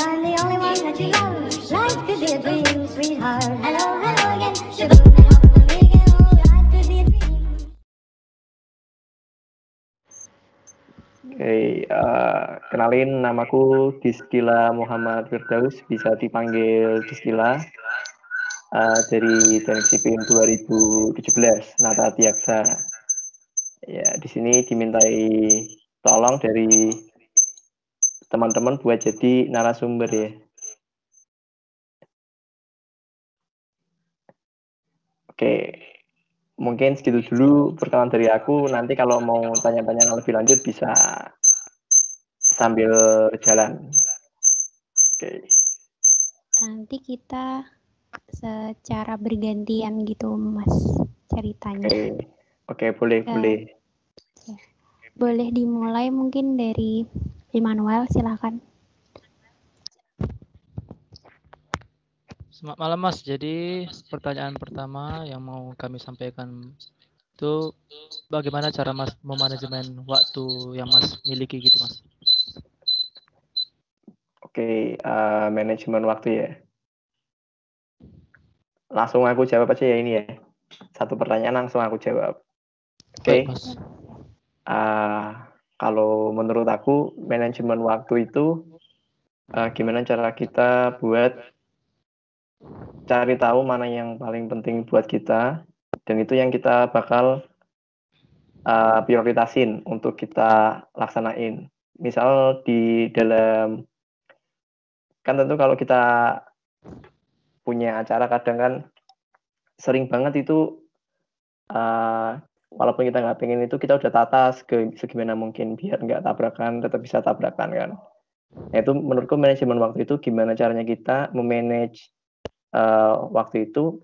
I'm the only one that you love. Life could be a dream, sweetheart. Hello, hello again. Shaboom, hello, begin. Life could be a dream. Oke, kenalin namaku Diskila Muhammad Firdaus, bisa dipanggil Diskila, dari Teknik Sipil 2017, Nata Tiaksa. Ya, di sini dimintai tolong dari teman-teman buat jadi narasumber ya. Oke, mungkin segitu dulu perkenalan dari aku. Nanti kalau mau tanya-tanya yang lebih lanjut bisa sambil jalan. Oke. Nanti kita secara bergantian gitu, Mas, ceritanya. Oke, boleh. Ya. Boleh dimulai mungkin dari Immanuel, silakan. Selamat malam Mas. Jadi pertanyaan pertama yang mau kami sampaikan itu bagaimana cara Mas memanajemen waktu yang Mas miliki gitu Mas? Oke, manajemen waktu ya. Langsung aku jawab aja ya ini ya. Satu pertanyaan langsung aku jawab. Oke. Baik, Mas. Kalau menurut aku manajemen waktu itu gimana cara kita buat cari tahu mana yang paling penting buat kita, dan itu yang kita bakal prioritasin untuk kita laksanain. Misal di dalam, kan tentu kalau kita punya acara kadang kan sering banget itu walaupun kita nggak pengen itu, kita udah tata segimana mungkin biar nggak tabrakan, tetap bisa tabrakan kan. Nah, itu menurutku manajemen waktu itu gimana caranya kita memanage waktu itu.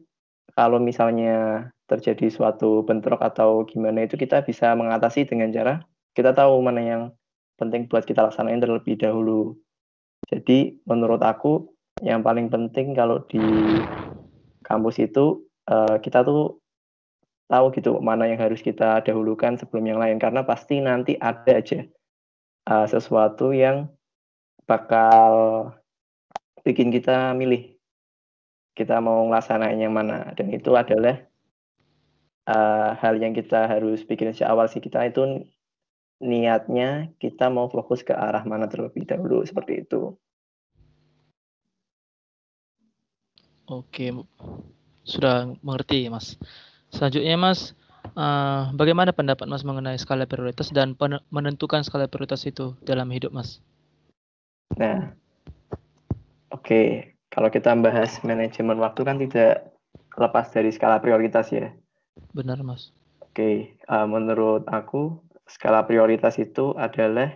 Kalau misalnya terjadi suatu bentrok atau gimana, itu kita bisa mengatasi dengan cara kita tahu mana yang penting buat kita laksanain terlebih dahulu. Jadi menurut aku yang paling penting kalau di kampus itu kita tuh tahu gitu mana yang harus kita dahulukan sebelum yang lain, karena pasti nanti ada aja sesuatu yang bakal bikin kita milih kita mau ngelaksanain yang mana, dan itu adalah hal yang kita harus pikirin sejak awal sih. Kita itu niatnya kita mau fokus ke arah mana terlebih dahulu, seperti itu. Oke, sudah mengerti Mas. Selanjutnya Mas, bagaimana pendapat Mas mengenai skala prioritas dan menentukan skala prioritas itu dalam hidup Mas? Nah, oke. Kalau kita bahas manajemen waktu kan tidak lepas dari skala prioritas ya. Benar Mas. Oke, menurut aku skala prioritas itu adalah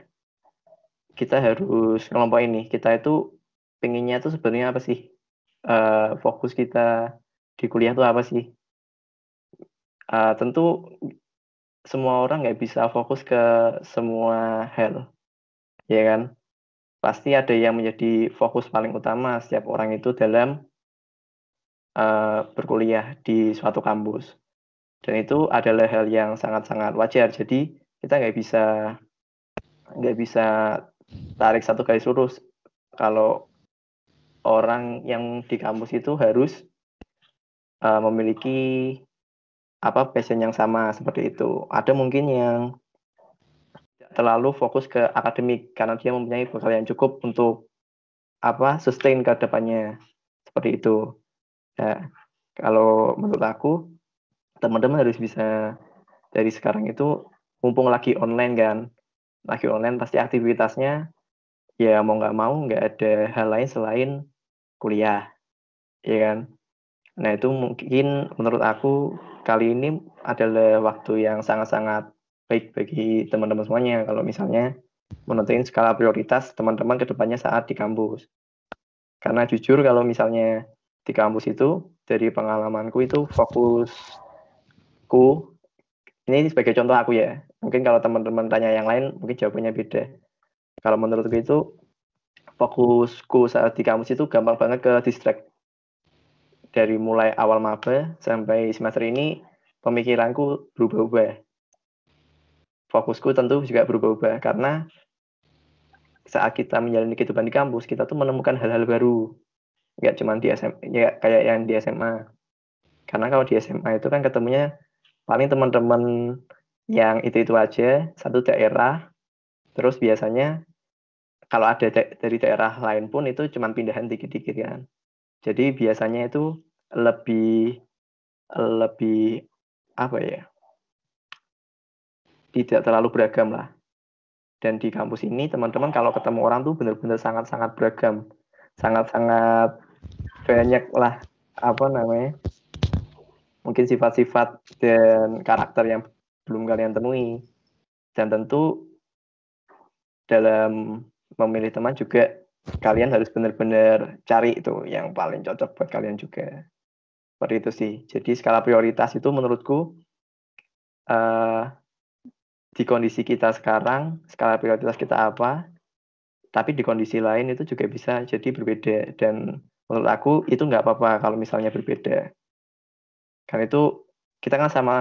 kita harus kelompok ini. Kita itu pengennya itu sebenarnya apa sih? Fokus kita di kuliah itu apa sih? Tentu semua orang nggak bisa fokus ke semua hal, ya kan? Pasti ada yang menjadi fokus paling utama setiap orang itu dalam berkuliah di suatu kampus. Dan itu adalah hal yang sangat-sangat wajar. Jadi kita nggak bisa tarik satu garis lurus kalau orang yang di kampus itu harus memiliki passion yang sama seperti itu. Ada mungkin yang terlalu fokus ke akademik karena dia mempunyai bekal yang cukup untuk sustain ke depannya, seperti itu. Nah, kalau menurut aku teman-teman harus bisa dari sekarang itu, mumpung lagi online kan, lagi online pasti aktivitasnya ya mau nggak ada hal lain selain kuliah, ya kan. Nah, itu mungkin menurut aku kali ini adalah waktu yang sangat-sangat baik bagi teman-teman semuanya kalau misalnya menentuin skala prioritas teman-teman ke depannya saat di kampus. Karena jujur kalau misalnya di kampus itu, dari pengalamanku itu fokusku, ini sebagai contoh aku ya, mungkin kalau teman-teman tanya yang lain mungkin jawabannya beda. Kalau menurutku itu fokusku saat di kampus itu gampang banget ke distract. Dari mulai awal maba sampai semester ini pemikiranku berubah-ubah. Fokusku tentu juga berubah-ubah karena saat kita menjalani kehidupan di kampus, kita tuh menemukan hal-hal baru. Nggak cuma di SMA, ya kayak yang di SMA. Karena kalau di SMA itu kan ketemunya paling teman-teman yang itu aja, satu daerah. Terus biasanya kalau ada dari daerah lain pun itu cuma pindahan dikit-dikit kan. Jadi biasanya itu lebih apa ya? Tidak terlalu beragam lah. Dan di kampus ini teman-teman kalau ketemu orang tuh benar-benar sangat-sangat beragam. Sangat-sangat banyak lah apa namanya? Mungkin sifat-sifat dan karakter yang belum kalian temui. Dan tentu dalam memilih teman juga kalian harus benar-benar cari itu yang paling cocok buat kalian juga. Seperti itu sih. Jadi skala prioritas itu menurutku di kondisi kita sekarang, skala prioritas kita apa, tapi di kondisi lain itu juga bisa jadi berbeda. Dan menurut aku itu nggak apa-apa kalau misalnya berbeda. Karena itu kita kan sama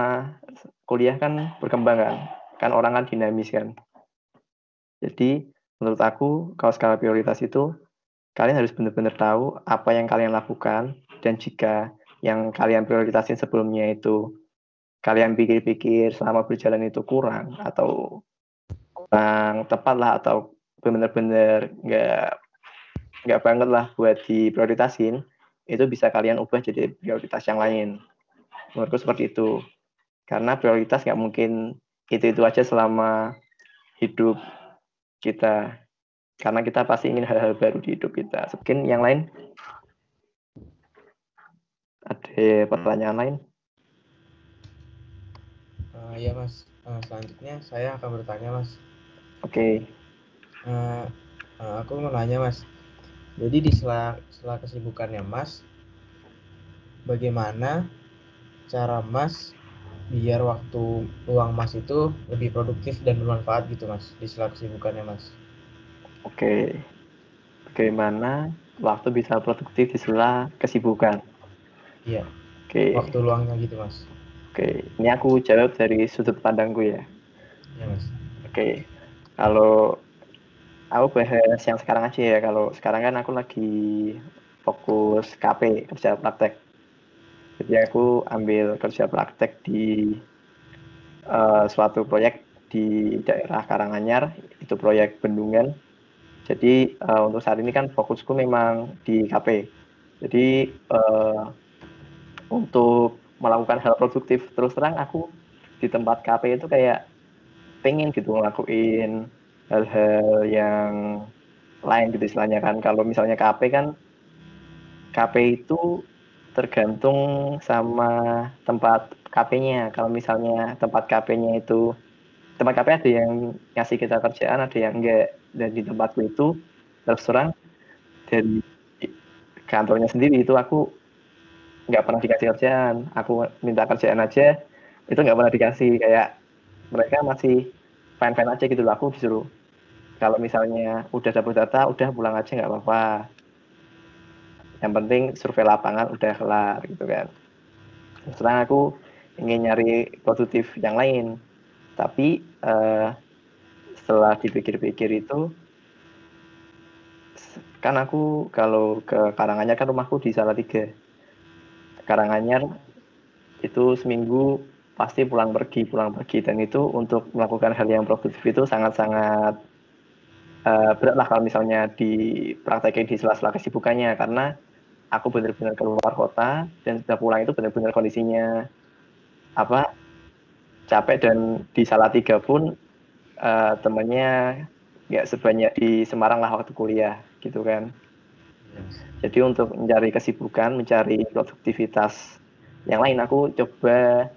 kuliah kan berkembang kan. Kan orang kan dinamis kan. Jadi menurut aku kalau skala prioritas itu kalian harus benar-benar tahu apa yang kalian lakukan, dan jika yang kalian prioritasin sebelumnya itu kalian pikir-pikir selama berjalan itu kurang atau kurang tepat lah, atau benar-benar nggak banget lah buat diprioritasin, itu bisa kalian ubah jadi prioritas yang lain. Menurutku seperti itu. Karena prioritas nggak mungkin itu aja selama hidup kita. Karena kita pasti ingin hal-hal baru di hidup kita. Mungkin yang lain? Ada pertanyaan lain? Iya Mas, selanjutnya saya akan bertanya Mas. Oke. Aku mau nanya Mas, jadi di sela kesibukannya Mas, bagaimana cara Mas biar waktu luang Mas itu lebih produktif dan bermanfaat gitu Mas, di sela kesibukannya Mas? Oke. Bagaimana waktu bisa produktif di sela kesibukan? Iya, Oke. waktu luangnya gitu Mas. Oke, ini aku jawab dari sudut pandangku ya. Iya Mas. Oke, kalau aku bahas yang sekarang aja ya. Kalau sekarang kan aku lagi fokus KP, kerja praktek. Jadi aku ambil kerja praktek di suatu proyek di daerah Karanganyar, itu proyek bendungan. Jadi untuk saat ini kan fokusku memang di KP. Jadi untuk melakukan hal produktif, terus terang aku di tempat KP itu kayak pengen gitu ngelakuin hal-hal yang lain gitu istilahnya kan. Kalau misalnya KP kan, KP itu tergantung sama tempat KP-nya. Kalau misalnya tempat KP-nya itu, tempat KP ada yang ngasih kita kerjaan, ada yang enggak. Dan di tempatku itu terus terang dari kantornya sendiri itu aku nggak pernah dikasih kerjaan. Aku minta kerjaan aja itu nggak pernah dikasih. Kayak mereka masih fine-fine aja gitu loh. Aku disuruh kalau misalnya udah dapet data udah pulang aja nggak apa-apa, yang penting survei lapangan udah kelar gitu kan. Sekarang aku ingin nyari produktif yang lain, tapi setelah dipikir-pikir itu kan aku kalau ke Karanganyar kan rumahku di Salatiga. Karanganyar itu seminggu pasti pulang pergi, dan itu untuk melakukan hal yang produktif itu sangat-sangat berat lah kalau misalnya dipraktekin di sela-sela kesibukannya, karena aku benar-benar keluar kota dan setelah pulang itu benar-benar kondisinya apa capek, dan di Salatiga pun temannya nggak sebanyak di Semarang lah waktu kuliah gitu kan. Jadi untuk mencari kesibukan, mencari produktivitas yang lain, aku coba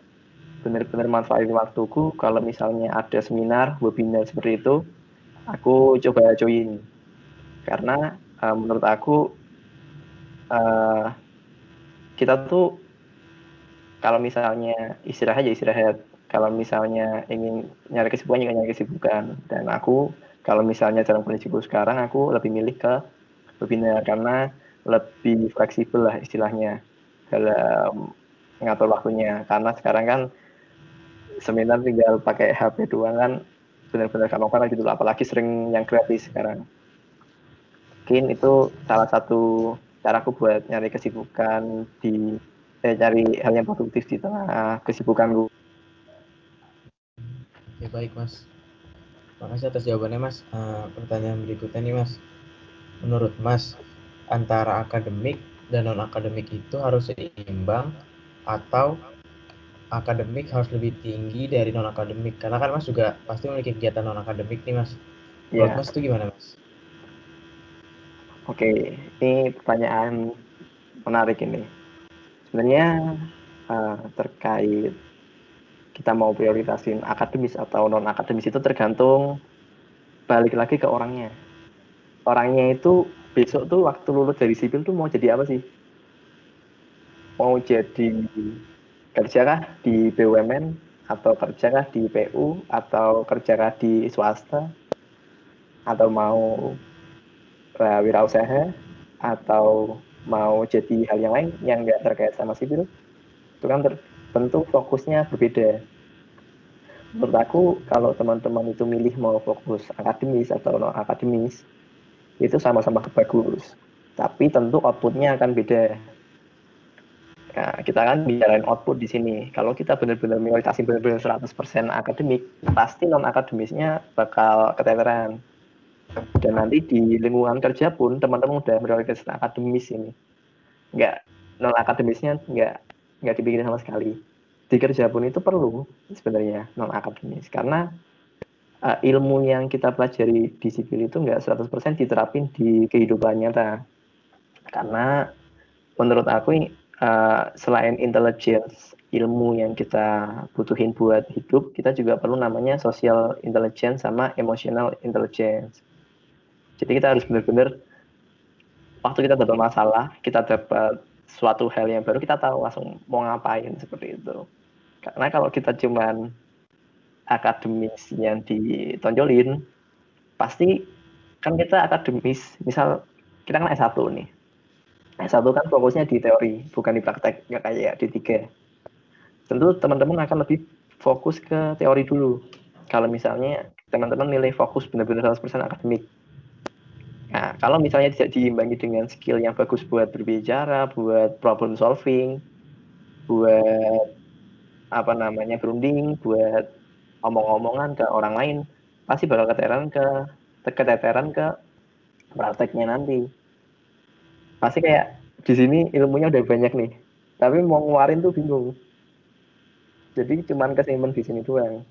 benar-benar manfaatin waktuku. Kalau misalnya ada seminar, webinar seperti itu, aku coba join. Karena menurut aku kita tuh kalau misalnya istirahat ya istirahat. Kalau misalnya ingin nyari kesibukan, ya nyari kesibukan. Dan aku kalau misalnya dalam kondisiku sekarang, aku lebih milih ke webinar karena lebih fleksibel lah istilahnya dalam ngatur waktunya. Karena sekarang kan seminar tinggal pakai HP doang kan benar-benar gampang banget gitu, apalagi sering yang gratis sekarang. Mungkin itu salah satu caraku buat nyari kesibukan cari hal yang produktif di tengah kesibukanku. Oke, baik Mas. Makasih atas jawabannya Mas. Pertanyaan berikutnya nih Mas. Menurut Mas, antara akademik dan non-akademik itu harus seimbang atau akademik harus lebih tinggi dari non-akademik? Karena kan Mas juga pasti memiliki kegiatan non-akademik nih Mas. Menurut Ya, Mas itu gimana Mas? oke. Ini pertanyaan menarik ini. Sebenarnya terkait kita mau prioritasin akademis atau non akademis itu tergantung balik lagi ke orangnya. Orangnya itu besok tuh waktu lulus dari sipil tuh mau jadi apa sih? Mau jadi kerja kah di BUMN atau kerja kah di PU atau kerja kah di swasta atau mau wirausaha atau mau jadi hal yang lain yang nggak terkait sama sipil, itu kan tentu fokusnya berbeda. Menurut aku kalau teman-teman itu milih mau fokus akademis atau non akademis itu sama-sama bagus, tapi tentu outputnya akan beda. Nah, kita kan bicarain output di sini. Kalau kita benar-benar prioritasin benar-benar 100% akademik, pasti non akademisnya bakal keteteran. Dan nanti di lingkungan kerja pun teman-teman udah prioritasin akademis ini, nggak non akademisnya nggak dipikirin sama sekali. Di kerja pun itu perlu sebenarnya non akademis karena ilmu yang kita pelajari di sipil itu nggak 100% diterapin di kehidupan nyata. Karena menurut aku selain intelligence ilmu yang kita butuhin buat hidup, kita juga perlu namanya social intelligence sama emotional intelligence. Jadi kita harus benar-benar waktu kita dapat masalah, kita dapat suatu hal yang baru, kita tahu langsung mau ngapain seperti itu. Karena kalau kita cuman akademis yang ditonjolin, pasti kan kita akademis, misal kita kan S1 nih. S1 kan fokusnya di teori, bukan di praktek, nggak kayak D3. Tentu teman-teman akan lebih fokus ke teori dulu. Kalau misalnya teman-teman nilai fokus benar-benar 100% akademik. Nah, kalau misalnya tidak diimbangi dengan skill yang bagus buat berbicara, buat problem solving, buat berunding, buat omong-omongan ke orang lain, pasti bakal keteteran ke prakteknya nanti. Pasti kayak di sini ilmunya udah banyak nih, tapi mau ngeluarin tuh bingung. Jadi cuman kesimpan di sini doang.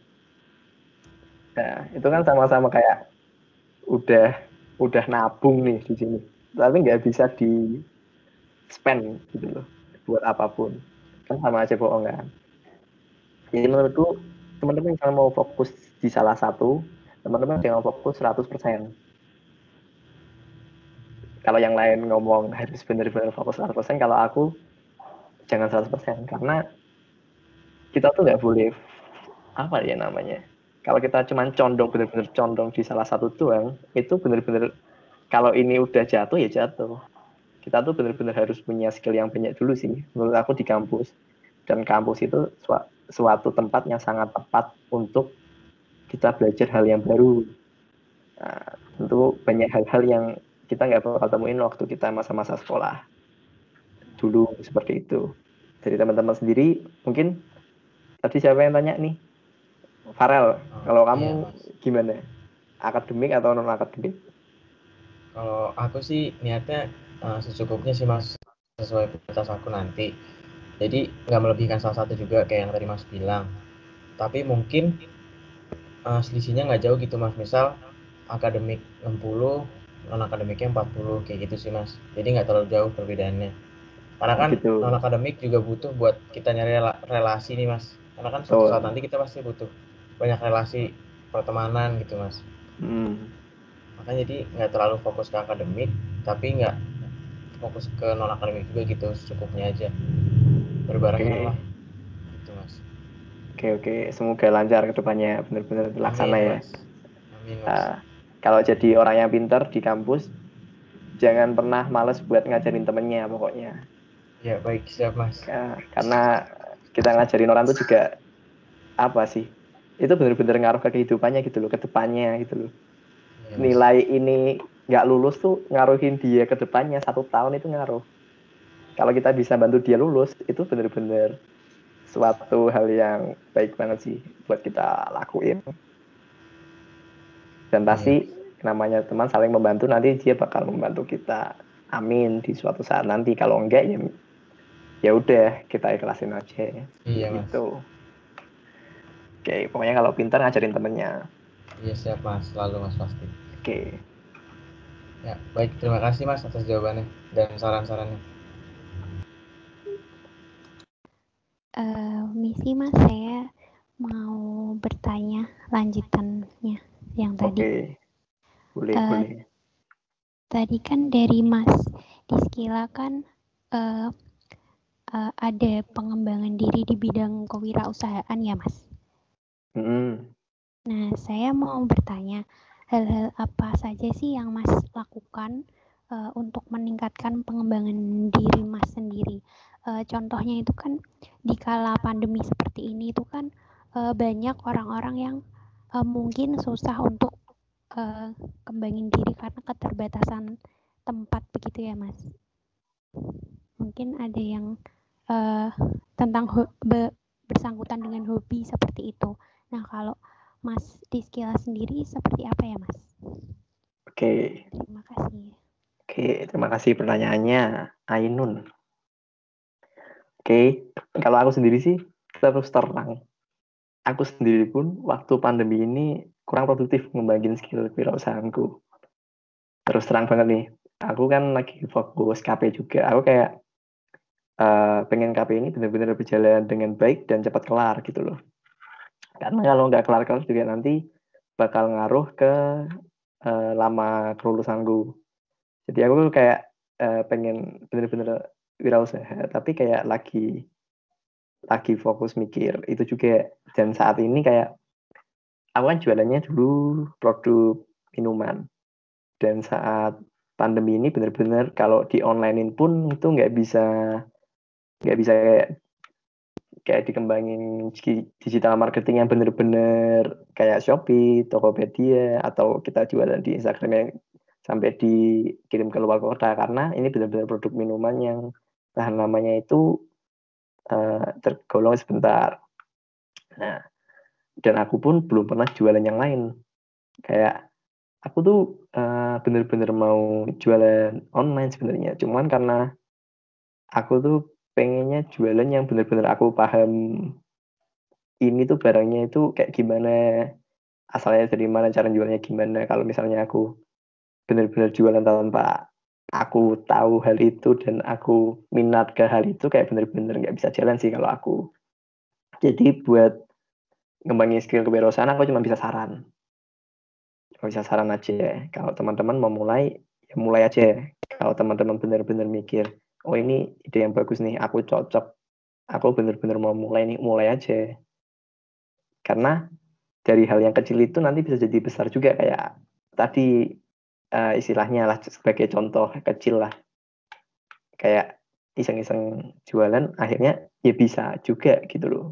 Nah, itu kan sama-sama kayak udah nabung nih di sini, tapi nggak bisa di spend gitu loh buat apapun, kan sama aja bohong kan. Jadi menurutku teman-teman yang mau fokus di salah satu, teman-teman jangan fokus 100%. Kalau yang lain ngomong harus benar-benar fokus 100%, kalau aku jangan 100%, karena kita tuh nggak boleh apa ya namanya. Kalau kita cuma benar-benar condong di salah satu doang, itu benar-benar kalau ini udah jatuh ya jatuh. Kita tuh benar-benar harus punya skill yang banyak dulu sih, menurut aku di kampus. Dan kampus itu suatu tempat yang sangat tepat untuk kita belajar hal yang baru. Nah, tentu banyak hal-hal yang kita nggak bakal temuin waktu kita masa-masa sekolah dulu seperti itu. Dari teman-teman sendiri, mungkin tadi siapa yang tanya nih? Farel, kalau kamu gimana? Akademik atau non akademik? Kalau aku sih niatnya secukupnya sih Mas, sesuai prioritas aku nanti. Jadi nggak melebihkan salah satu juga kayak yang tadi Mas bilang. Tapi mungkin selisihnya nggak jauh gitu Mas. Misal akademik 60, non akademiknya 40 kayak gitu sih Mas. Jadi nggak terlalu jauh perbedaannya. Karena kan gitu. non akademik juga butuh buat kita nyari relasi nih Mas. Karena kan suatu saat nanti kita pasti butuh banyak relasi pertemanan gitu Mas. Makanya jadi nggak terlalu fokus ke akademik, tapi nggak fokus ke non akademik juga gitu, secukupnya aja, berbarengan lah gitu Mas. Oke, semoga lancar ke depannya, benar-benar terlaksana ya. Amin Mas. Kalau jadi orang yang pintar di kampus, jangan pernah males buat ngajarin temennya pokoknya. Ya baik, siap Mas. Karena kita ngajarin orang tuh juga apa sih? Itu benar-benar ngaruh ke kehidupannya gitu loh, ke depannya gitu loh. Ya, nilai ini nggak lulus tuh ngaruhin dia ke depannya 1 tahun itu ngaruh. Kalau kita bisa bantu dia lulus, itu benar-benar suatu hal yang baik banget sih buat kita lakuin. Dan pasti namanya teman saling membantu, nanti dia bakal membantu kita. Amin di suatu saat nanti. Kalau enggak ya udah kita ikhlasin aja. Iya mas. Gitu. Oke, pokoknya kalau pintar ngajarin temennya. Iya siap mas, selalu mas pasti. Oke. Ya baik, terima kasih mas atas jawabannya dan saran-sarannya. Misi Mas, saya mau bertanya lanjutannya yang tadi. Oke. Boleh, Eh, boleh. Tadi kan dari Mas Diskila kan ada pengembangan diri di bidang kewirausahaan ya Mas. Nah, saya mau bertanya hal-hal apa saja sih yang Mas lakukan untuk meningkatkan pengembangan diri Mas sendiri. Contohnya itu kan di kala pandemi seperti ini itu kan banyak orang-orang yang mungkin susah untuk kembangin diri karena keterbatasan tempat begitu ya Mas. Mungkin ada yang tentang bersangkutan dengan hobi seperti itu. Nah, kalau Mas Diskila sendiri seperti apa ya Mas? Oke. Terima kasih. Oke, terima kasih pertanyaannya, Ainun. Oke, kalau aku sendiri sih terus terang. Aku sendiri pun waktu pandemi ini kurang produktif ngembangin skill kewirausahaanku. Terus terang banget nih, aku kan lagi fokus KP juga. Aku kayak pengen KP ini benar-benar berjalan dengan baik dan cepat kelar gitu loh. Karena kalau nggak kelar-kelar juga nanti bakal ngaruh ke lama kelulusanku. Jadi aku kayak pengen benar-benar wirausaha, tapi kayak lagi fokus mikir itu juga. Dan saat ini kayak aku kan jualannya dulu produk minuman, dan saat pandemi ini benar-benar kalau di onlinein pun itu nggak bisa kayak dikembangin digital marketing yang benar-benar kayak Shopee, Tokopedia, atau kita jualan di Instagram yang sampai dikirim ke luar kota, karena ini benar-benar produk minuman yang tahan lamanya itu tergolong sebentar. Nah, dan aku pun belum pernah jualan yang lain. Kayak aku tuh bener-bener mau jualan online sebenarnya. Cuman karena aku tuh pengennya jualan yang bener-bener aku paham ini tuh barangnya itu kayak gimana, asalnya dari mana, cara jualnya gimana. Kalau misalnya aku bener-bener jualan tanpa aku tahu hal itu dan aku minat ke hal itu, kayak bener-bener nggak bisa jalan sih kalau aku. Jadi buat ngembangin skill kewirausahaan aku cuma bisa saran. Aja ya. Kalau teman-teman mau mulai, ya mulai aja. Kalau teman-teman benar-benar mikir, oh ini ide yang bagus nih, aku cocok, aku benar-benar mau mulai nih, mulai aja. Karena dari hal yang kecil itu nanti bisa jadi besar juga, kayak tadi istilahnya lah sebagai contoh kecil lah. Kayak iseng-iseng jualan, akhirnya ya bisa juga gitu loh.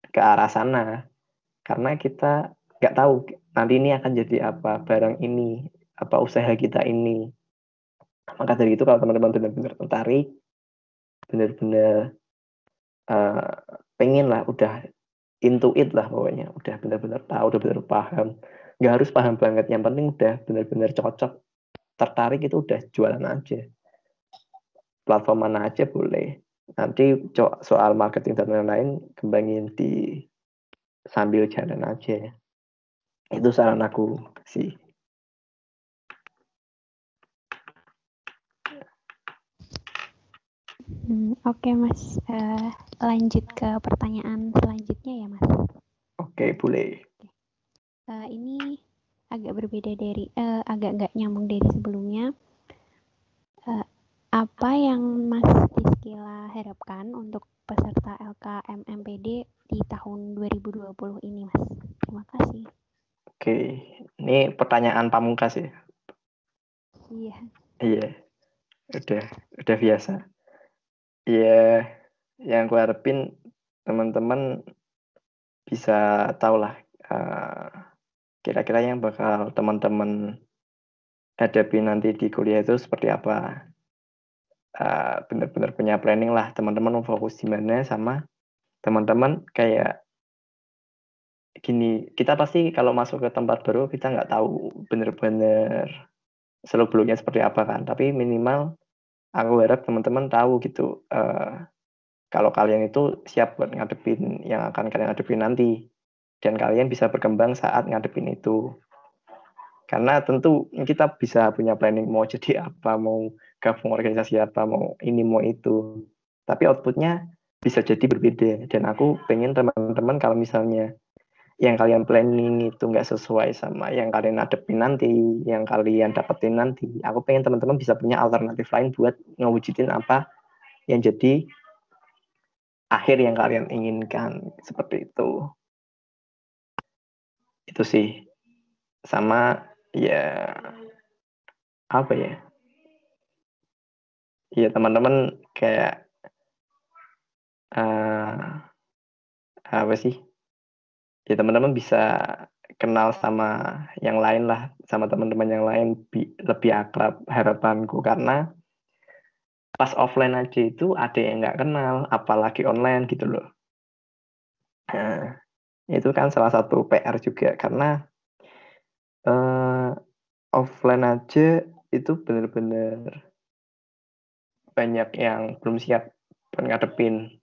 Ke arah sana. Karena kita nggak tahu nanti ini akan jadi apa, barang ini, apa usaha kita ini. Maka dari itu kalau teman-teman benar-benar tertarik, benar-benar pengen lah, udah into it lah pokoknya, udah benar-benar tahu, udah benar paham. Nggak harus paham banget, yang penting udah benar-benar cocok, tertarik, itu udah jualan aja. Platform mana aja boleh. Nanti soal marketing dan lain-lain kembangin sambil jalan aja. Itu saran aku sih. Oke Mas, lanjut ke pertanyaan selanjutnya ya Mas. Oke, boleh. Ini agak berbeda dari, agak nggak nyambung dari sebelumnya. Apa yang Mas Diskila harapkan untuk peserta LKMMPD di tahun 2020 ini Mas? Terima kasih. Oke, ini pertanyaan pamungkas ya? Iya. Iya, udah biasa. Iya, yang aku harapin teman-teman bisa tahu lah kira-kira yang bakal teman-teman hadapi nanti di kuliah itu seperti apa. Benar-benar punya planning lah, teman-teman mau fokus di mana, sama teman-teman kayak gini, kita pasti kalau masuk ke tempat baru kita nggak tahu benar-benar seluk-beluknya seperti apa kan, tapi minimal aku harap teman-teman tahu gitu, kalau kalian itu siap buat ngadepin yang akan kalian hadapin nanti, dan kalian bisa berkembang saat ngadepin itu. Karena tentu kita bisa punya planning mau jadi apa, mau gabung organisasi apa, mau ini mau itu, tapi outputnya bisa jadi berbeda. Dan aku pengen teman-teman kalau misalnya yang kalian planning itu nggak sesuai sama yang kalian hadapin nanti, yang kalian dapetin nanti, aku pengen teman-teman bisa punya alternatif lain buat ngewujudin apa yang jadi akhir yang kalian inginkan, seperti itu. Itu sih. Sama ya apa ya? Ya teman-teman kayak apa sih? Ya teman-teman bisa kenal sama yang lain lah, sama teman-teman yang lain lebih akrab harapanku, karena pas offline aja itu ada yang nggak kenal, apalagi online gitu loh. Nah, itu kan salah satu PR juga, karena offline aja itu benar-benar banyak yang belum siap ngadepin.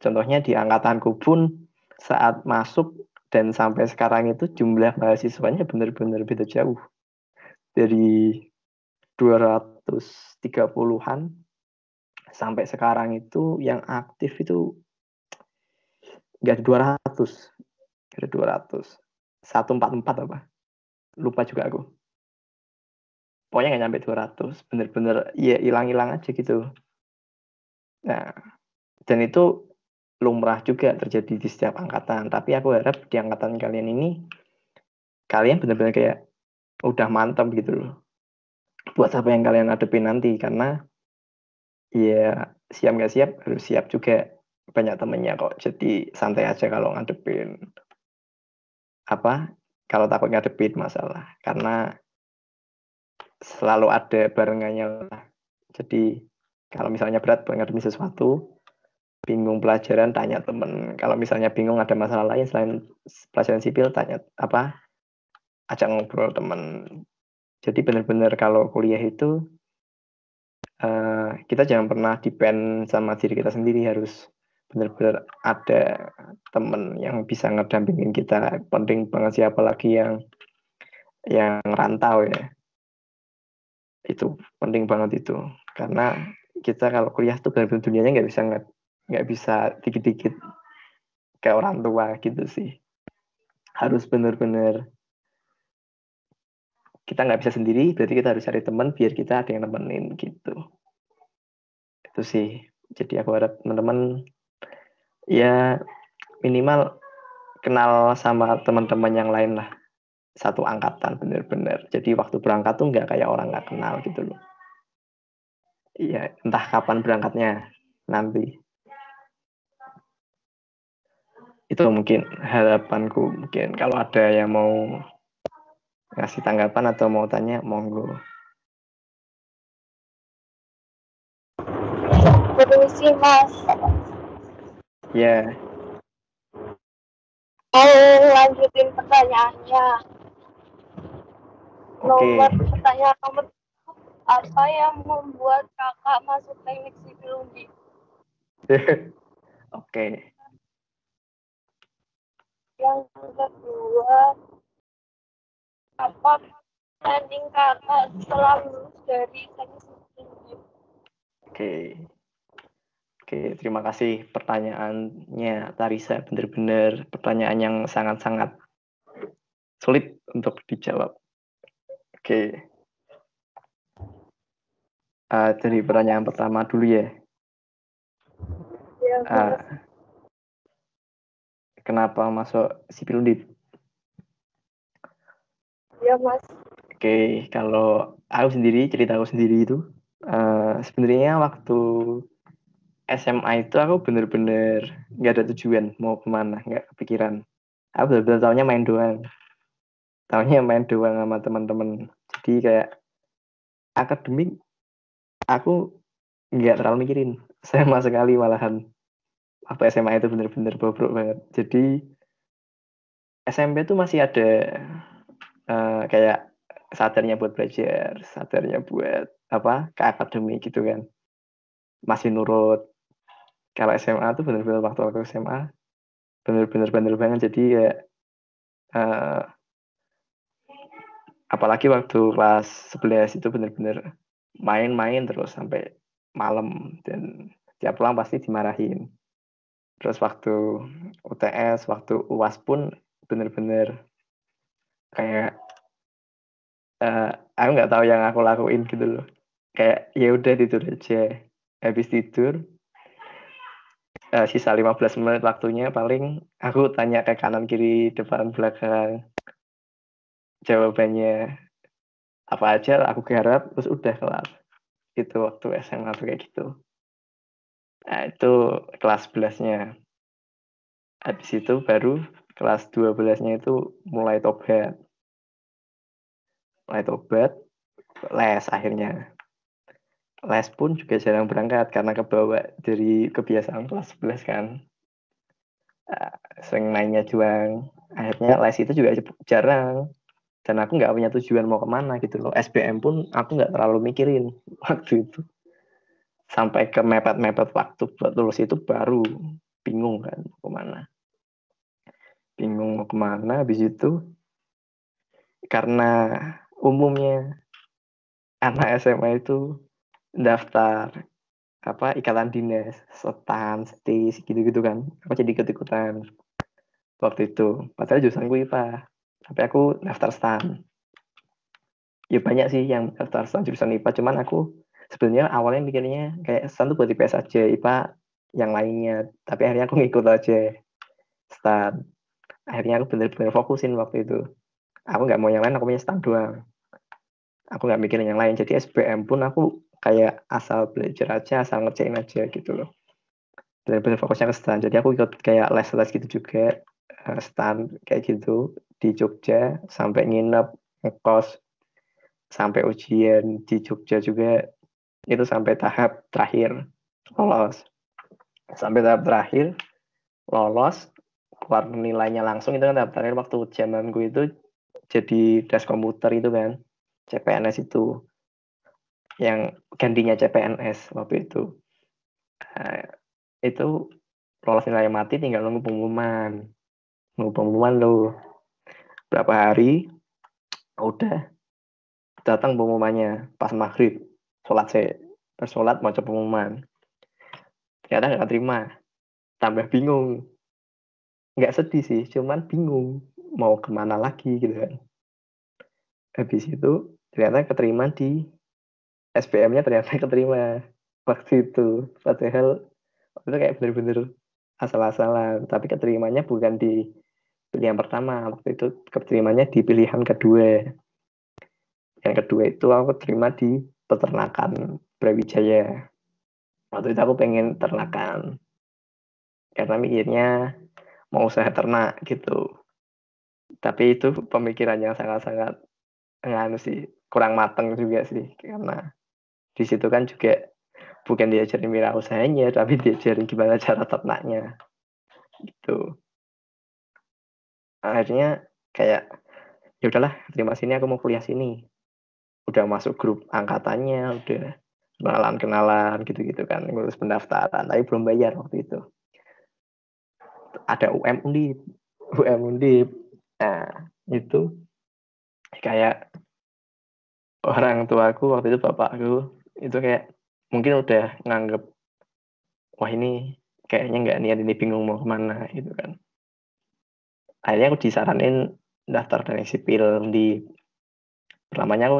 Contohnya di angkatanku pun saat masuk dan sampai sekarang itu jumlah mahasiswanya benar-benar beda jauh. Dari 230-an sampai sekarang itu yang aktif itu nggak ada 200. Nggak ada 200. 144 apa? Lupa juga aku. Pokoknya nggak nyampe 200. Bener-bener ya hilang-hilang aja gitu. Nah, dan itu lumrah juga terjadi di setiap angkatan. Tapi aku harap di angkatan kalian ini, kalian benar-benar kayak udah mantap gitu loh. Buat apa yang kalian hadapin nanti. Karena ya siap nggak siap, harus siap juga. Banyak temennya kok. Jadi santai aja kalau ngadepin kalau takut ngadepin masalah. Karena selalu ada barengannya lah. Jadi kalau misalnya berat buat ngadepin sesuatu, bingung pelajaran, tanya temen. Kalau misalnya bingung ada masalah lain selain pelajaran sipil, tanya ajak ngobrol temen. Jadi benar-benar kalau kuliah itu kita jangan pernah depend sama diri kita sendiri, harus benar-benar ada temen yang bisa ngedampingin kita. Penting banget sih, apalagi yang rantau ya. Itu penting banget itu, karena kita kalau kuliah tuh benar-benar dunianya nggak bisa dikit-dikit kayak orang tua gitu sih. Harus benar-benar kita nggak bisa sendiri, berarti kita harus cari teman biar kita ada yang nemenin gitu. Itu sih. Jadi aku harap teman-teman ya minimal kenal sama teman-teman yang lain lah, satu angkatan bener-bener. Jadi waktu berangkat tuh nggak kayak orang nggak kenal gitu loh. Iya, entah kapan berangkatnya nanti. Itu mungkin harapanku. Mungkin kalau ada yang mau ngasih tanggapan atau mau tanya, monggo. Permisi Mas, Ya, mau lanjutin pertanyaannya. oke. Pertanyaan nomor apa yang membuat kakak masuk teknik sipil Undip? Oke. Yang kedua, apa planning kakak setelah lulus dari teknik sipil Undip? Oke, terima kasih pertanyaannya, Tarisa. Benar-benar pertanyaan yang sangat-sangat sulit untuk dijawab. Oke. Dari pertanyaan pertama dulu ya. Ya, Mas. Kenapa masuk sipil Undip? Ya, Mas. Oke, kalau cerita aku sendiri itu, sebenarnya waktu SMA itu aku bener-bener nggak ada tujuan mau kemana, nggak kepikiran. Aku bener-bener taunya main doang sama teman-teman. Jadi kayak akademik aku nggak terlalu mikirin sama sekali, malahan waktu SMA itu bener-bener bobrok banget. Jadi SMP tuh masih ada kayak sadarnya buat belajar, sadarnya buat ke akademik gitu kan, masih nurut. Kalau SMA tuh bener-bener waktu SMA bener-bener bandel banget. Jadi ya eh, apalagi waktu kelas 11 itu bener-bener main-main terus sampai malam, dan tiap pulang pasti dimarahin. Terus waktu UTS, waktu UAS pun bener-bener kayak aku nggak tahu yang aku lakuin gitu loh. Kayak ya udah tidur aja. Habis tidur sisa 15 menit waktunya paling aku tanya ke kanan kiri depan belakang, jawabannya apa aja aku garap, terus udah kelar. Itu waktu SMA tuh kayak gitu. Nah itu kelas 11-nya. Habis itu baru kelas 12-nya itu mulai tobat, les akhirnya. Les pun juga jarang berangkat karena kebawa dari kebiasaan kelas 11 kan. Sering mainnya juang. Akhirnya les itu juga jarang. Dan aku nggak punya tujuan mau kemana gitu loh. SBM pun aku nggak terlalu mikirin waktu itu. Sampai ke mepet-mepet waktu buat lulus itu baru bingung kan mau kemana. Bingung mau kemana, habis itu karena umumnya anak SMA itu daftar ikatan dinas, setan, stis, gitu-gitu kan. Aku jadi ikut-ikutan waktu itu. Padahal jurusan gue IPA, tapi aku daftar stan. Ya banyak sih yang daftar stan jurusan IPA, cuman aku sebenarnya awalnya mikirnya kayak stan tuh buat IPS aja, IPA yang lainnya. Tapi akhirnya aku ngikut aja stan. Akhirnya aku bener-bener fokusin waktu itu. Aku nggak mau yang lain, aku punya stan doang. Aku nggak mikirin yang lain. Jadi SBM pun aku kayak asal belajar aja, asal ngerjain aja gitu loh. Bener-bener fokusnya ke stan. Jadi aku ikut kayak les-les gitu juga, stan kayak gitu di Jogja, sampai nginep, ngekos, sampai ujian di Jogja juga, itu sampai tahap terakhir lolos. Sampai tahap terakhir lolos, keluar nilainya langsung, itu kan tahap terakhir waktu zamanku itu jadi tes komputer itu kan, CPNS itu, yang gantinya CPNS waktu itu. Itu lolos nilai mati, tinggal nunggu pengumuman. Nunggu pengumuman loh. Berapa hari, udah datang pengumumannya pas maghrib. Sholat mau coba pengumuman. Ternyata nggak terima. Tambah bingung. Nggak sedih sih, cuman bingung. Mau kemana lagi gitu kan. Habis itu ternyata keterima di SBM-nya, ternyata keterima waktu itu. Padahal itu kayak bener-bener asal-asalan. Tapi keterimanya bukan di pilihan pertama. Waktu itu keterimanya di pilihan kedua. Yang kedua itu aku terima di peternakan Brawijaya. Waktu itu aku pengen ternakan. Karena mikirnya mau usaha ternak gitu. Tapi itu pemikiran yang sangat-sangat sih, kurang mateng juga sih. Karena di situ kan juga bukan diajarin wirausahanya, tapi diajarin gimana cara ternaknya. Gitu. Akhirnya kayak ya udahlah, terima sini, aku mau kuliah sini. Udah masuk grup angkatannya, udah kenalan gitu-gitu kan, ngurus pendaftaran, tapi belum bayar waktu itu. Ada UM Undip. Nah, itu kayak orang tuaku waktu itu, bapakku, itu kayak mungkin udah nganggep, wah ini kayaknya nggak niat, ini bingung mau kemana gitu kan. Akhirnya aku disaranin daftar teknik sipil di pertamanya.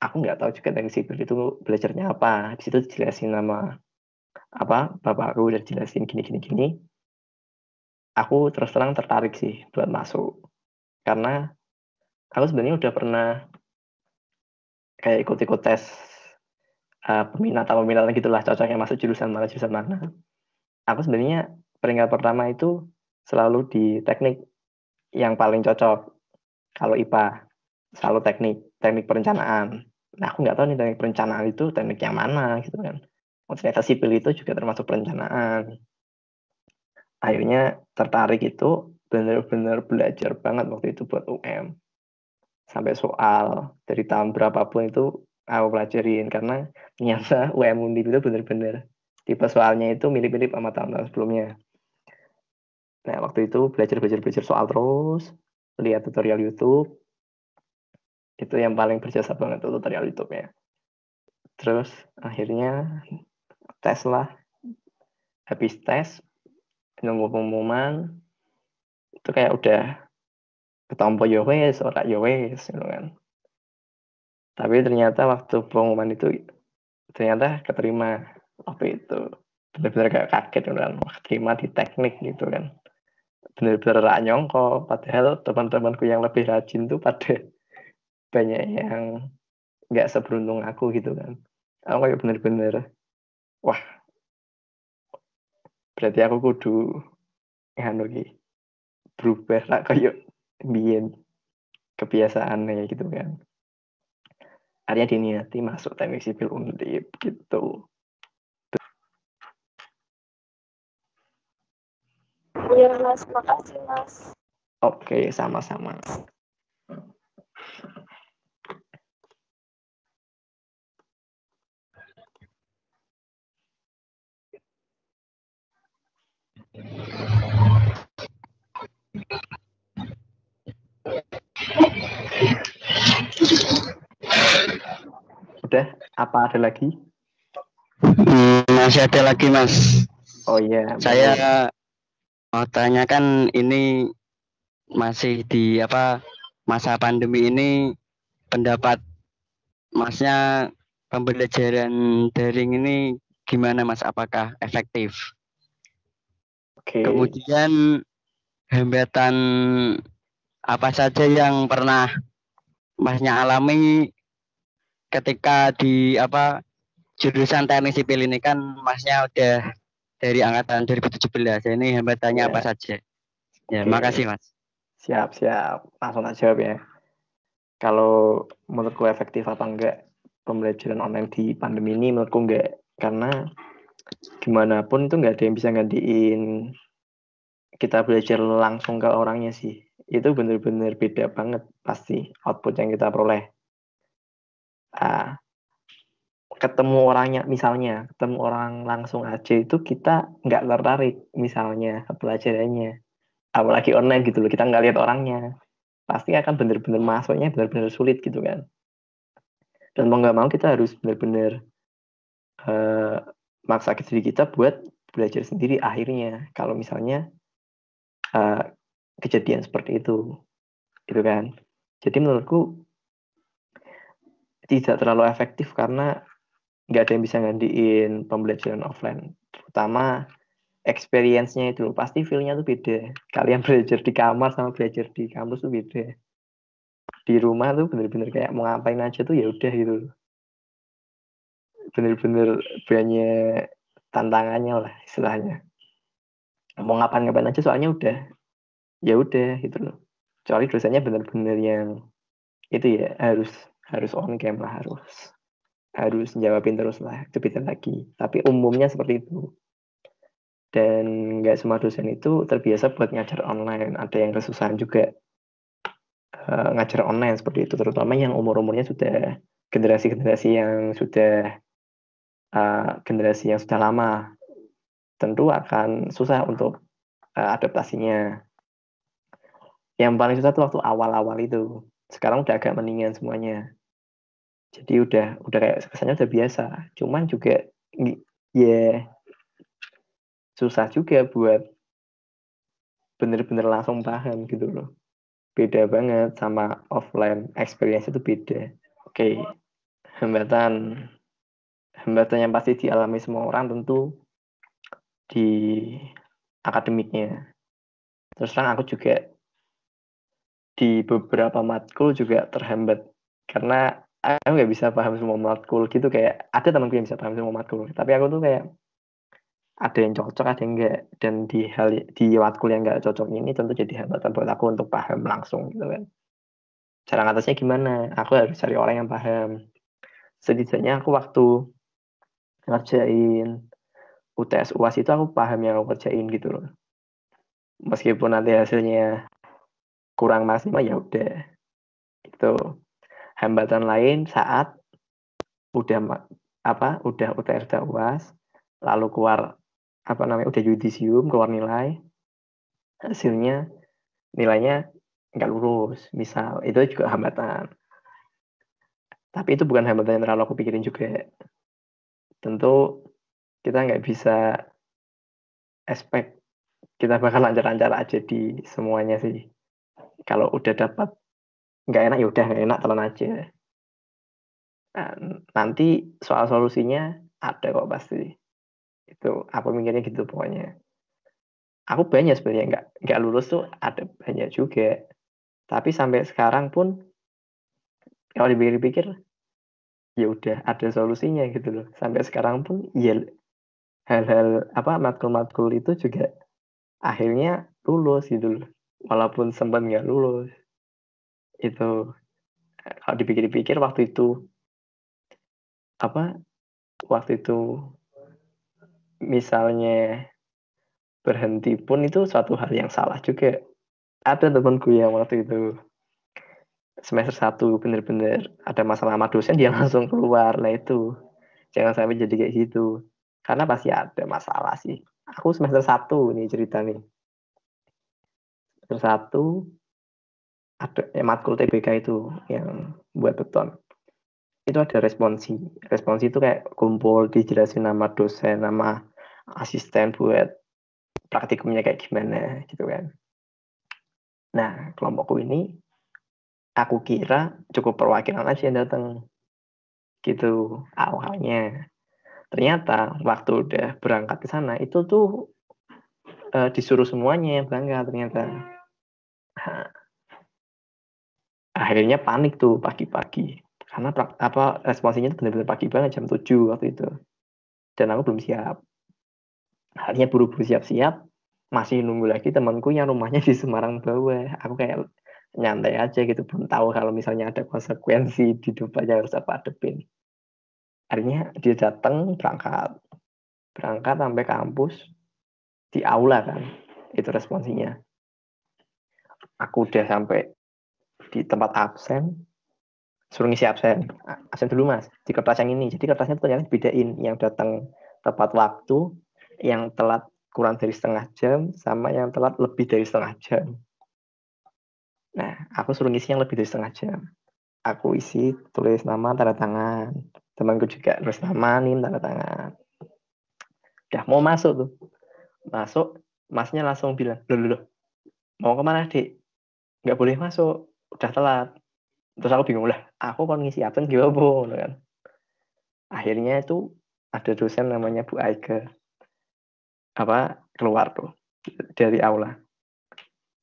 Aku nggak tahu juga teknik sipil itu belajarnya apa. Di situ dijelasin nama bapakku, udah jelasin gini. Aku terus terang tertarik sih buat masuk, karena aku sebenarnya udah pernah kayak ikut-ikut tes peminatan gitulah, cocoknya masuk jurusan mana. Aku sebenarnya peringkat pertama itu selalu di teknik yang paling cocok. Kalau IPA selalu teknik perencanaan. Nah, aku nggak tahu nih teknik perencanaan itu teknik yang mana gitu kan. Oh, ternyata sipil itu juga termasuk perencanaan. Akhirnya tertarik itu benar-benar belajar banget waktu itu buat UM. Sampai soal dari tahun berapapun itu aku pelajarin karena ternyata UM Undip itu benar-benar tipe soalnya itu mirip-mirip sama tahun-tahun sebelumnya. Nah, waktu itu belajar soal terus, lihat tutorial YouTube, itu yang paling berjasa banget tuh tutorial YouTube-nya. Terus akhirnya tes lah, habis tes, nunggu pengumuman, itu kayak udah ketompo ya wes, ora ya wes, gitu kan. Tapi ternyata waktu pengumuman itu ternyata keterima waktu itu. Bener-bener kayak kaget kan, wah terima di teknik gitu kan. Bener-bener rak nyongko, padahal teman-temanku yang lebih rajin tuh pada banyak yang nggak seberuntung aku gitu kan. Aku kayak bener-bener, wah berarti aku kudu nganu ki berubah lah kayak biyen kebiasaannya gitu kan. Akhirnya diniati masuk teknik sipil Undip gitu. Iya Mas, makasih Mas. Oke, sama-sama. Udah, apa ada lagi? Masih ada lagi Mas. Oh iya, Saya boleh. mau tanyakan ini masih di masa pandemi ini, pendapat Masnya pembelajaran daring ini gimana Mas? Apakah efektif? Oke, Kemudian hambatan apa saja yang pernah Masnya alami ketika di jurusan teknik sipil ini, kan Masnya udah dari angkatan 2017. Ini hambatannya apa ya, saja? Ya, oke. makasih Mas. Siap. Langsung aja jawab ya. Kalau menurutku efektif apa enggak pembelajaran online di pandemi ini, menurutku enggak. Karena gimana pun itu enggak ada yang bisa gantiin kita belajar langsung ke orangnya sih. Itu benar-benar beda banget pasti output yang kita peroleh. Ketemu orangnya, misalnya ketemu orang langsung aja itu kita nggak tertarik misalnya ke pelajarannya. Apalagi online gitu loh, kita nggak lihat orangnya. Pasti akan benar-benar masuknya benar-benar sulit gitu kan. Dan mau nggak mau kita harus benar-benar maksa diri kita buat belajar sendiri akhirnya. Kalau misalnya uh, kejadian seperti itu, gitu kan. Jadi menurutku tidak terlalu efektif karena nggak ada yang bisa gantiin pembelajaran offline. Terutama experience-nya itu pasti feel-nya tuh beda. Kalian belajar di kamar sama belajar di kampus tuh beda. Di rumah tuh bener-bener kayak mau ngapain aja tuh ya udah gitu. Bener-bener banyak tantangannya lah istilahnya. Mau ngapain aja soalnya udah ya udah gitu loh. Kecuali dosennya bener-bener yang itu ya harus on cam lah, harus jawabin terus lah, cepitan lagi. Tapi umumnya seperti itu. Dan nggak semua dosen itu terbiasa buat ngajar online. Ada yang kesusahan juga ngajar online seperti itu, terutama yang umur-umurnya sudah generasi-generasi yang sudah generasi yang sudah lama, tentu akan susah untuk adaptasinya. Yang paling susah tuh waktu awal-awal itu. Sekarang udah agak mendingan semuanya. Jadi udah kayak kesannya udah biasa. Cuman juga ya susah juga buat bener-bener langsung paham gitu loh. Beda banget sama offline, experience itu beda. Oke, hambatan yang pasti dialami semua orang tentu di akademiknya. Terus terang aku juga di beberapa matkul juga terhambat karena aku nggak bisa paham semua matkul gitu, kayak ada temanku yang bisa paham semua matkul, tapi aku tuh kayak ada yang cocok, ada yang enggak, dan di matkul yang nggak cocok ini tentu jadi hambatan buat aku untuk paham langsung gitu kan. Cara ngatasnya gimana? Aku harus cari orang yang paham. setidaknya aku waktu ngerjain UTS UAS itu aku paham yang aku kerjain gitu loh. Meskipun nanti hasilnya kurang maksimal ya udah. Itu hambatan lain saat udah UTS udah UAS, lalu keluar udah yudisium, keluar nilai, hasilnya nilainya nggak lulus, misal, itu juga hambatan. Tapi itu bukan hambatan yang terlalu aku pikirin juga. Tentu kita nggak bisa expect kita bakal lancar-lancar aja di semuanya sih. Kalau udah dapat nggak enak ya udah nggak enak, telan aja. Nah, nanti soal solusinya ada kok pasti. Itu aku mikirnya gitu pokoknya. Aku banyak sebenarnya nggak lulus tuh ada banyak juga. Tapi sampai sekarang pun kalau dipikir-pikir ya udah ada solusinya gitu loh. Sampai sekarang pun ya hal-hal matkul-matkul itu juga akhirnya lulus gitu loh. Walaupun sempat nggak lulus. Itu kalau dipikir-pikir waktu itu misalnya berhenti pun itu suatu hal yang salah juga. Ada temanku yang waktu itu semester 1 bener-bener ada masalah sama dosen, dia langsung keluar. Nah itu jangan sampai jadi kayak gitu, karena pasti ada masalah sih. Aku semester 1 nih cerita nih, semester 1 ada matkul TBK itu yang buat beton, itu ada responsi itu kayak kumpul dijelasin nama dosen, nama asisten buat praktikumnya kayak gimana gitu kan. Nah kelompokku ini aku kira cukup perwakilan aja yang datang gitu awalnya. Ternyata waktu udah berangkat ke sana itu tuh disuruh semuanya yang berangkat ternyata. Nah, akhirnya panik tuh pagi-pagi karena responsinya itu benar-benar pagi banget, jam 7 waktu itu. Dan aku belum siap. Akhirnya buru-buru siap-siap, masih nunggu lagi temanku yang rumahnya di Semarang bawah. Aku kayak nyantai aja gitu, belum tahu kalau misalnya ada konsekuensi di depannya harus apa hadepin. Akhirnya dia datang berangkat sampai kampus, di aula kan, itu responsinya. Aku udah sampai di tempat absen, suruh ngisi absen dulu mas, di kertas yang ini. Jadi kertasnya ternyata bedain yang datang tepat waktu, yang telat kurang dari setengah jam, sama yang telat lebih dari setengah jam. Nah, aku suruh ngisi yang lebih dari setengah jam. Aku isi, tulis nama, tanda tangan. Temanku juga tulis nama, nih, tanda tangan. Udah mau masuk tuh. Masuk, masnya langsung bilang, loh, mau kemana dik? Nggak boleh masuk, udah telat. Terus aku bingung lah, aku kan ngisi absen gimana kan. Akhirnya itu ada dosen namanya Bu Aike keluar tuh dari aula.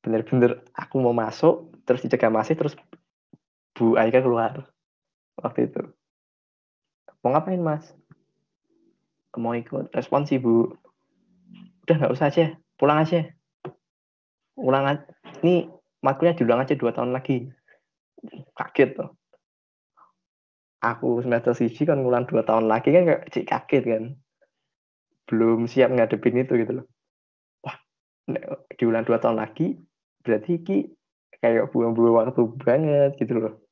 Bener-bener aku mau masuk, terus dicegah masih, terus Bu Aike keluar waktu itu. Mau ngapain mas? Mau ikut responsi Bu. Udah nggak usah aja, pulang aja. Ini matkulnya diulang aja 2 tahun lagi. Kaget tuh. Aku semester 1 kan ngulang 2 tahun lagi kan kaget kan. Belum siap ngadepin itu gitu loh. Wah, diulang 2 tahun lagi, berarti ki kayak buang-buang waktu banget gitu loh.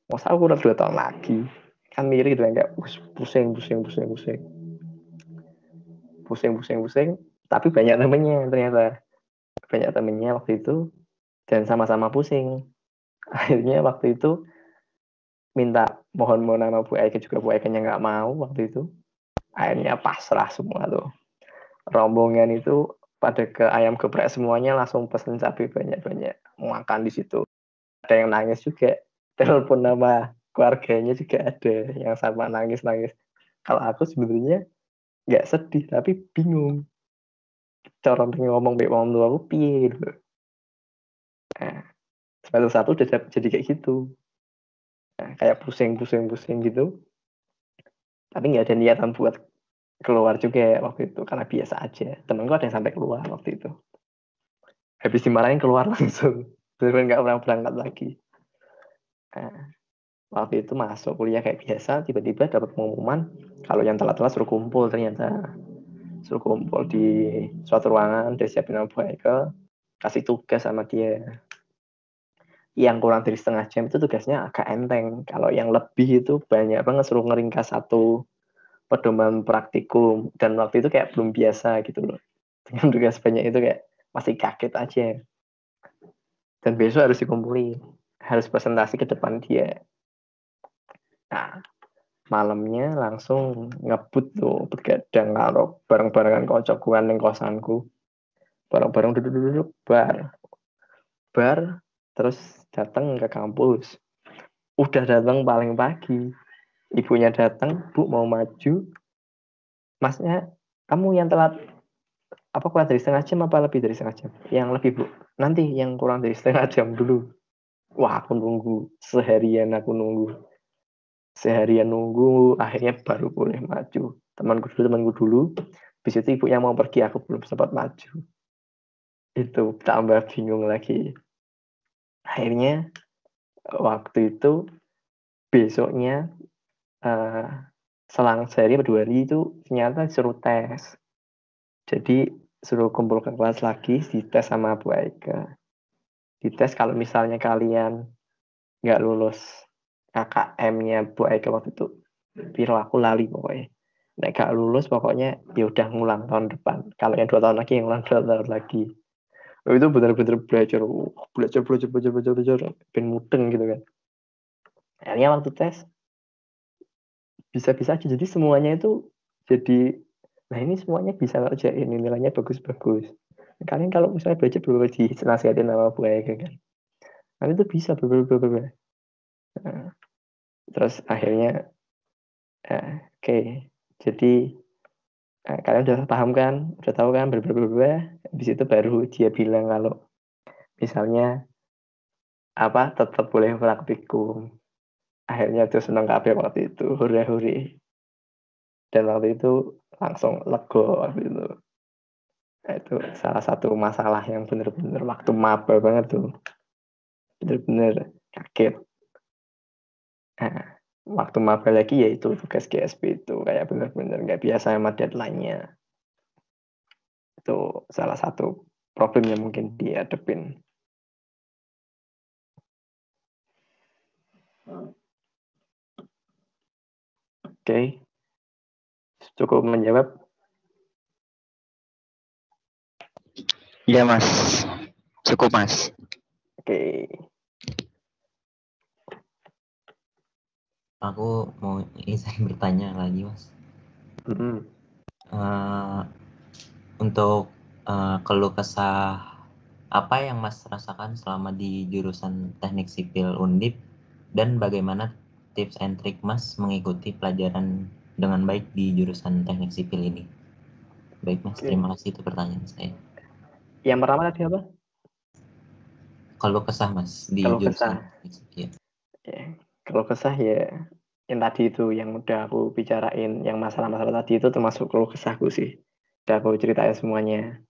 Masa aku udah 2 tahun lagi? Kan mirip gitu kan, kayak pusing. Tapi banyak temennya ternyata. Banyak temennya waktu itu, dan sama-sama pusing. Akhirnya waktu itu minta mohon nama Bu Aike juga, Bu Aike-nya nggak mau waktu itu. Akhirnya pasrah semua tuh. Rombongan itu pada ke ayam geprek semuanya, langsung pesen cabai banyak-banyak, makan di situ. Ada yang nangis juga, telepon nama keluarganya juga ada yang sama nangis. Kalau aku sebenarnya nggak sedih tapi bingung, cara ngomong baik ngomong tua aku piye gitu. Nah, semester 1 udah jadi kayak gitu. Nah, kayak pusing gitu. Tapi nggak ada niatan buat keluar juga waktu itu, karena biasa aja. Temenku ada yang sampai keluar waktu itu. Habis dimarahin keluar langsung. Bener-bener nggak pernah berangkat lagi. Nah, waktu itu masuk kuliah kayak biasa, tiba-tiba dapat pengumuman kalau yang telat-telat suruh kumpul, ternyata suruh kumpul di suatu ruangan, disiapin sama Bu Haikal, kasih tugas sama dia. Yang kurang dari setengah jam itu tugasnya agak enteng. Kalau yang lebih itu banyak banget, suruh ngeringkas satu pedoman praktikum, dan waktu itu kayak belum biasa gitu loh. Dengan tugas banyak itu kayak masih kaget aja. Dan besok harus dikumpulin, harus presentasi ke depan dia. Nah, malamnya langsung ngebut tuh begadang karo bareng-barengan kocok ning kosanku. Bareng-bareng duduk-duduk bar terus datang ke kampus. Udah datang paling pagi. Ibunya datang, "Bu mau maju." "Masnya, kamu yang telat apa kurang dari setengah jam apa lebih dari setengah jam?" "Yang lebih, Bu." "Nanti yang kurang dari setengah jam dulu." Wah, aku nunggu seharian, akhirnya baru boleh maju. Temanku dulu, habis itu ibunya mau pergi, aku belum sempat maju. Itu tambah bingung lagi. Akhirnya waktu itu besoknya selang sehari atau 2 hari itu ternyata disuruh tes. Jadi suruh kumpul ke kelas lagi, dites sama Bu Aika. Dites kalau misalnya kalian nggak lulus KKM-nya Bu Aika waktu itu, piro aku lali pokoknya. Nek gak lulus pokoknya ya udah ngulang tahun depan. Kalau yang 2 tahun lagi, yang ngulang 2 tahun lagi. Itu benar-benar belajar, ben mudeng gitu kan. Akhirnya waktu tes bisa-bisa aja, jadi semuanya itu jadi, nah ini semuanya bisa ngerjain, ini nilainya bagus-bagus. Kalian kalau misalnya belajar belum dinasihatin sama Bu Eka kan, kalian itu bisa berubah. Nah, terus akhirnya oke. Jadi kalian udah paham kan, udah tahu kan berubah. Habis itu baru dia bilang kalau misalnya tetap boleh praktikum. Akhirnya tuh senang kabeh waktu itu, hore-hore. Dan waktu itu langsung lego waktu itu. Nah, itu salah satu masalah yang bener-bener waktu maba banget tuh. Bener-bener kaget. Nah, waktu maba lagi yaitu tugas GSP itu kayak bener-bener nggak biasa sama deadline-nya. Itu salah satu problem yang mungkin dihadapin. Oke. Cukup menjawab? Iya, Mas. Cukup, Mas. Oke. Aku mau izin bertanya lagi, Mas. Untuk keluh kesah apa yang Mas rasakan selama di jurusan Teknik Sipil Undip, dan bagaimana tips and trick Mas mengikuti pelajaran dengan baik di jurusan Teknik Sipil ini? Baik, Mas. Oke. Terima kasih, itu pertanyaan saya. Yang pertama tadi apa? Keluh kesah, Mas, di Keluh jurusan kesah. Teknik Sipil. Kalau kesah ya yang tadi itu yang udah aku bicarain, yang masalah-masalah tadi itu termasuk keluh kesahku sih. Udah aku ceritain semuanya.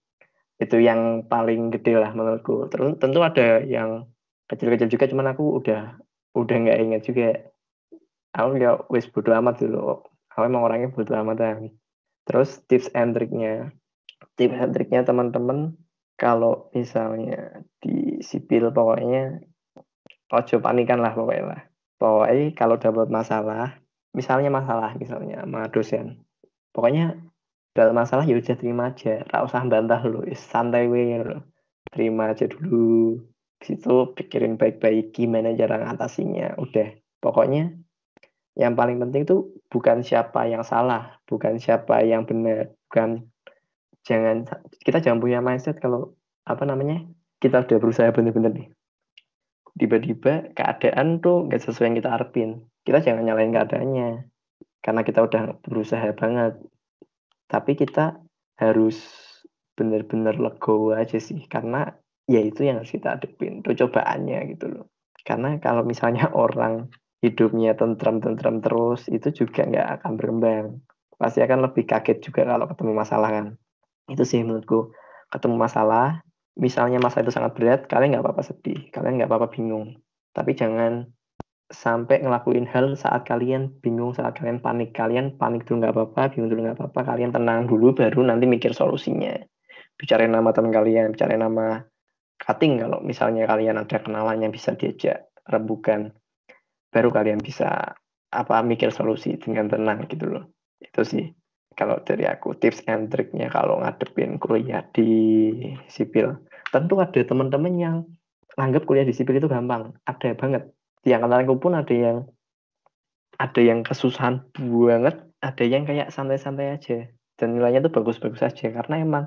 Itu yang paling gede lah menurutku. Terus tentu ada yang kecil-kecil juga, cuman aku udah nggak ingat juga. Aku ya wis bodo amat dulu. Aku emang orangnya bodo amatan. Terus tips and triknya teman-teman kalau misalnya di sipil pokoknya ojo panikan lah pokoknya lah. Pokoknya kalau dapat masalah sama dosen, pokoknya dalam masalah ya udah terima aja, tak usah bantah dulu, santai we loh. Terima aja dulu, situ pikirin baik-baik gimana cara ngatasinya. Udah, pokoknya yang paling penting itu bukan siapa yang salah, bukan siapa yang benar, kita jangan punya mindset kalau kita udah berusaha bener-bener nih, tiba-tiba keadaan tuh nggak sesuai yang kita harapin. Kita jangan nyalain keadaannya, karena kita udah berusaha banget. Tapi kita harus bener-bener legowo aja sih, karena ya itu yang harus kita hadapin, itu cobaannya gitu loh. Karena kalau misalnya orang hidupnya tentram-tentram terus, itu juga nggak akan berkembang. Pasti akan lebih kaget juga kalau ketemu masalah kan. Itu sih menurutku, ketemu masalah, misalnya masalah itu sangat berat, kalian nggak apa-apa sedih, kalian nggak apa-apa bingung. Tapi jangan sampai ngelakuin hal saat kalian bingung, saat kalian panik. Kalian panik dulu nggak apa-apa, bingung dulu nggak apa-apa. Kalian tenang dulu, baru nanti mikir solusinya. Bicarain nama teman kalian, bicarain nama cutting kalau misalnya kalian ada kenalan yang bisa diajak rembukan, baru kalian bisa mikir solusi dengan tenang gitu loh. Itu sih kalau dari aku tips and triknya kalau ngadepin kuliah di sipil. Tentu ada teman-teman yang anggap kuliah di sipil itu gampang, ada banget. Di angkatanku pun ada yang kesusahan banget, ada yang kayak santai-santai aja dan nilainya tuh bagus-bagus aja karena emang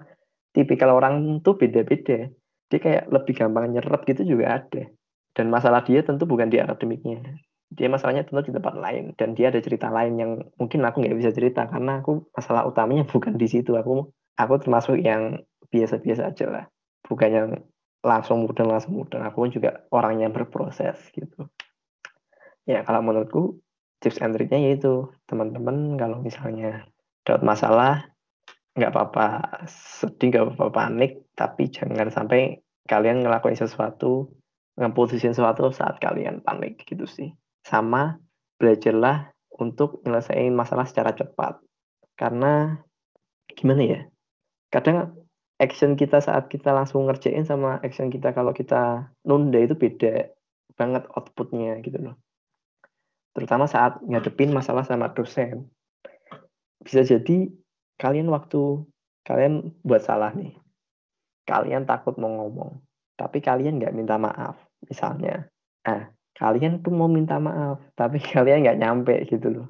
tipikal orang tuh beda-beda. Dia kayak lebih gampang nyerap gitu juga ada. Dan masalah dia tentu bukan di akademiknya. Dia masalahnya tentu di tempat lain. Dan dia ada cerita lain yang mungkin aku nggak bisa cerita. Karena aku masalah utamanya bukan di situ. Aku termasuk yang biasa-biasa aja lah. Bukan yang langsung mudeng. Aku juga orang yang berproses gitu. Ya kalau menurutku tips and triknya yaitu teman-teman kalau misalnya dapat masalah nggak apa-apa sedih, nggak apa-apa panik, tapi jangan sampai kalian ngelakuin sesuatu, ngeputusin sesuatu saat kalian panik gitu sih. Sama belajarlah untuk nyelesain masalah secara cepat. Karena gimana ya? Kadang action kita saat kita langsung ngerjain sama action kita kalau kita nunda itu beda banget outputnya gitu loh. Terutama saat ngadepin masalah sama dosen. Bisa jadi kalian buat salah nih, kalian takut mau ngomong, tapi kalian nggak minta maaf, misalnya. Kalian tuh mau minta maaf, tapi kalian nggak nyampe gitu loh.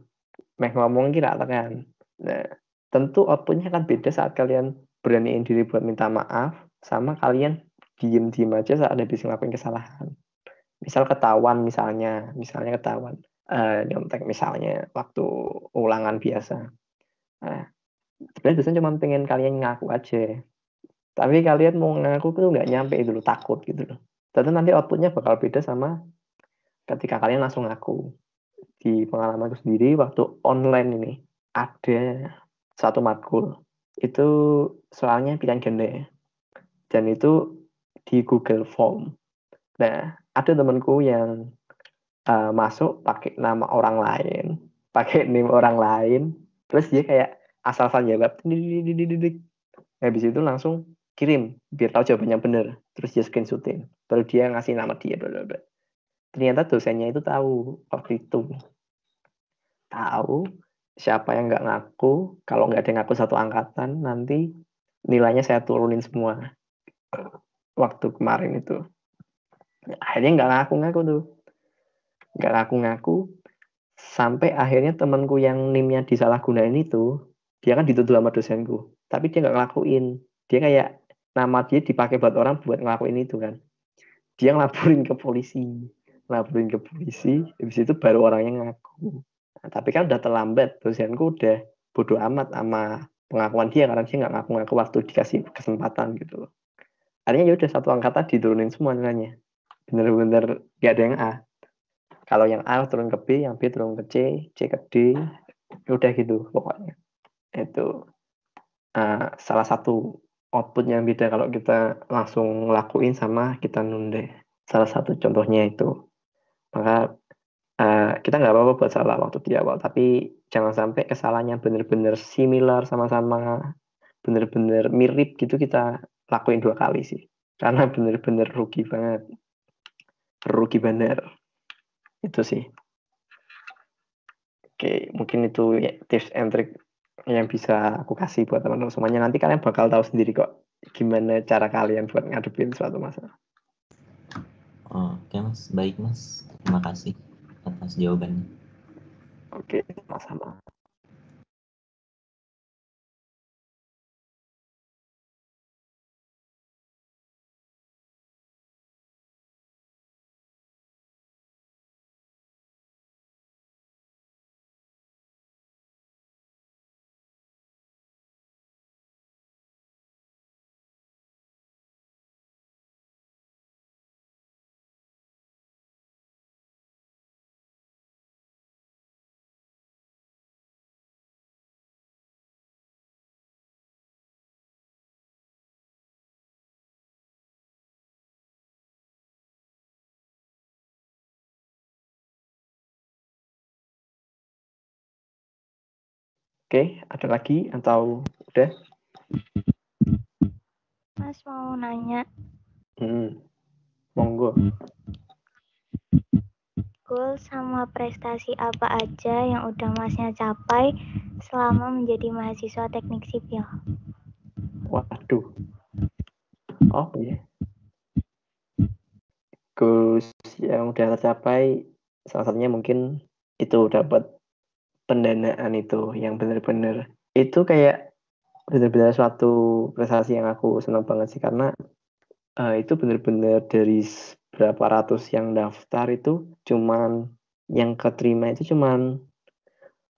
Ngomong kira kan. Nah, tentu outputnya kan beda saat kalian beraniin diri buat minta maaf, sama kalian diem-diem aja saat habis ngelakuin kesalahan. Misal ketahuan, misalnya ketahuan nyontek misalnya waktu ulangan biasa. Nah, sebenarnya dosen cuma pengen kalian ngaku aja. Tapi kalian mau ngaku tuh nggak nyampe itu loh, takut gitu loh. Tentu nanti outputnya bakal beda sama ketika kalian langsung ngaku. Di pengalamanku sendiri, waktu online ini, ada satu matkul. Itu soalnya pilihan ganda. Dan itu di Google Form. Nah, ada temanku yang masuk pakai nama orang lain, pakai name orang lain, terus dia kayak asal-asalan jawab. Habis itu langsung kirim biar tahu jawabannya benar, terus dia screenshotin, baru dia ngasih nama dia, bla bla bla. Ternyata dosennya itu tahu waktu itu, tahu siapa yang nggak ngaku. Kalau nggak ada yang ngaku satu angkatan, nanti nilainya saya turunin semua. Waktu kemarin itu akhirnya nggak ngaku-ngaku tuh, nggak ngaku-ngaku sampai akhirnya temanku yang nimnya disalahgunain itu, dia kan dituduh sama dosenku, tapi dia nggak ngelakuin. Dia kayak nama dia dipakai buat orang buat ngelakuin itu kan. Dia ngelaporin ke polisi, habis itu baru orangnya ngaku. Nah, tapi kan udah terlambat, dosenku udah bodoh amat sama pengakuan dia karena dia nggak ngaku-ngaku waktu dikasih kesempatan gitu. Akhirnya ya udah satu angkatan diturunin semua nilainya, bener-bener gak ada yang A. Kalau yang A turun ke B, yang B turun ke C, C ke D, udah gitu pokoknya. Itu salah satu output yang beda kalau kita langsung ngelakuin sama kita nunda. Salah satu contohnya itu. Maka kita nggak apa-apa buat salah waktu di awal, tapi jangan sampai kesalahannya bener-bener similar, sama-sama bener-bener mirip gitu kita lakuin 2 kali sih. Karena bener-bener rugi banget. Rugi bener. Itu sih. Oke, mungkin itu ya, tips and trick yang bisa aku kasih buat teman-teman semuanya. Nanti kalian bakal tahu sendiri kok gimana cara kalian buat ngadepin suatu masalah. Oke Mas, baik Mas. Terima kasih atas jawabannya. Oke, sama-sama. Oke, ada lagi atau udah? Mas mau nanya, Monggo. goal sama prestasi apa aja yang udah Masnya capai selama menjadi mahasiswa teknik sipil? Waduh. Oh iya. Goals yang udah tercapai, salah satunya mungkin itu dapat pendanaan itu yang benar-benar itu kayak benar-benar suatu prestasi yang aku senang banget sih karena itu benar-benar dari berapa ratus yang daftar itu cuman yang keterima itu cuman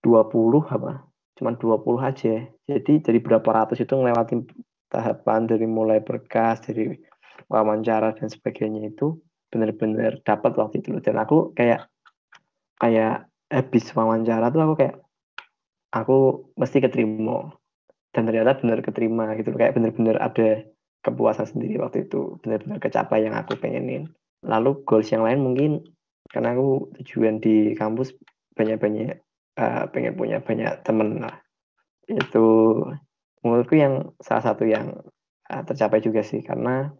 20 apa? Cuman 20 aja. Jadi dari berapa ratus itu ngelewatin tahapan dari mulai berkas, dari wawancara dan sebagainya itu benar-benar dapat waktu itu. Dan aku kayak habis wawancara tuh aku mesti keterima. Dan ternyata benar keterima gitu. Kayak benar-benar ada kepuasan sendiri waktu itu. Benar-benar kecapai yang aku pengenin. Lalu goals yang lain mungkin karena aku tujuan di kampus banyak-banyak pengen punya banyak temen lah. Itu menurutku yang salah satu yang tercapai juga sih karena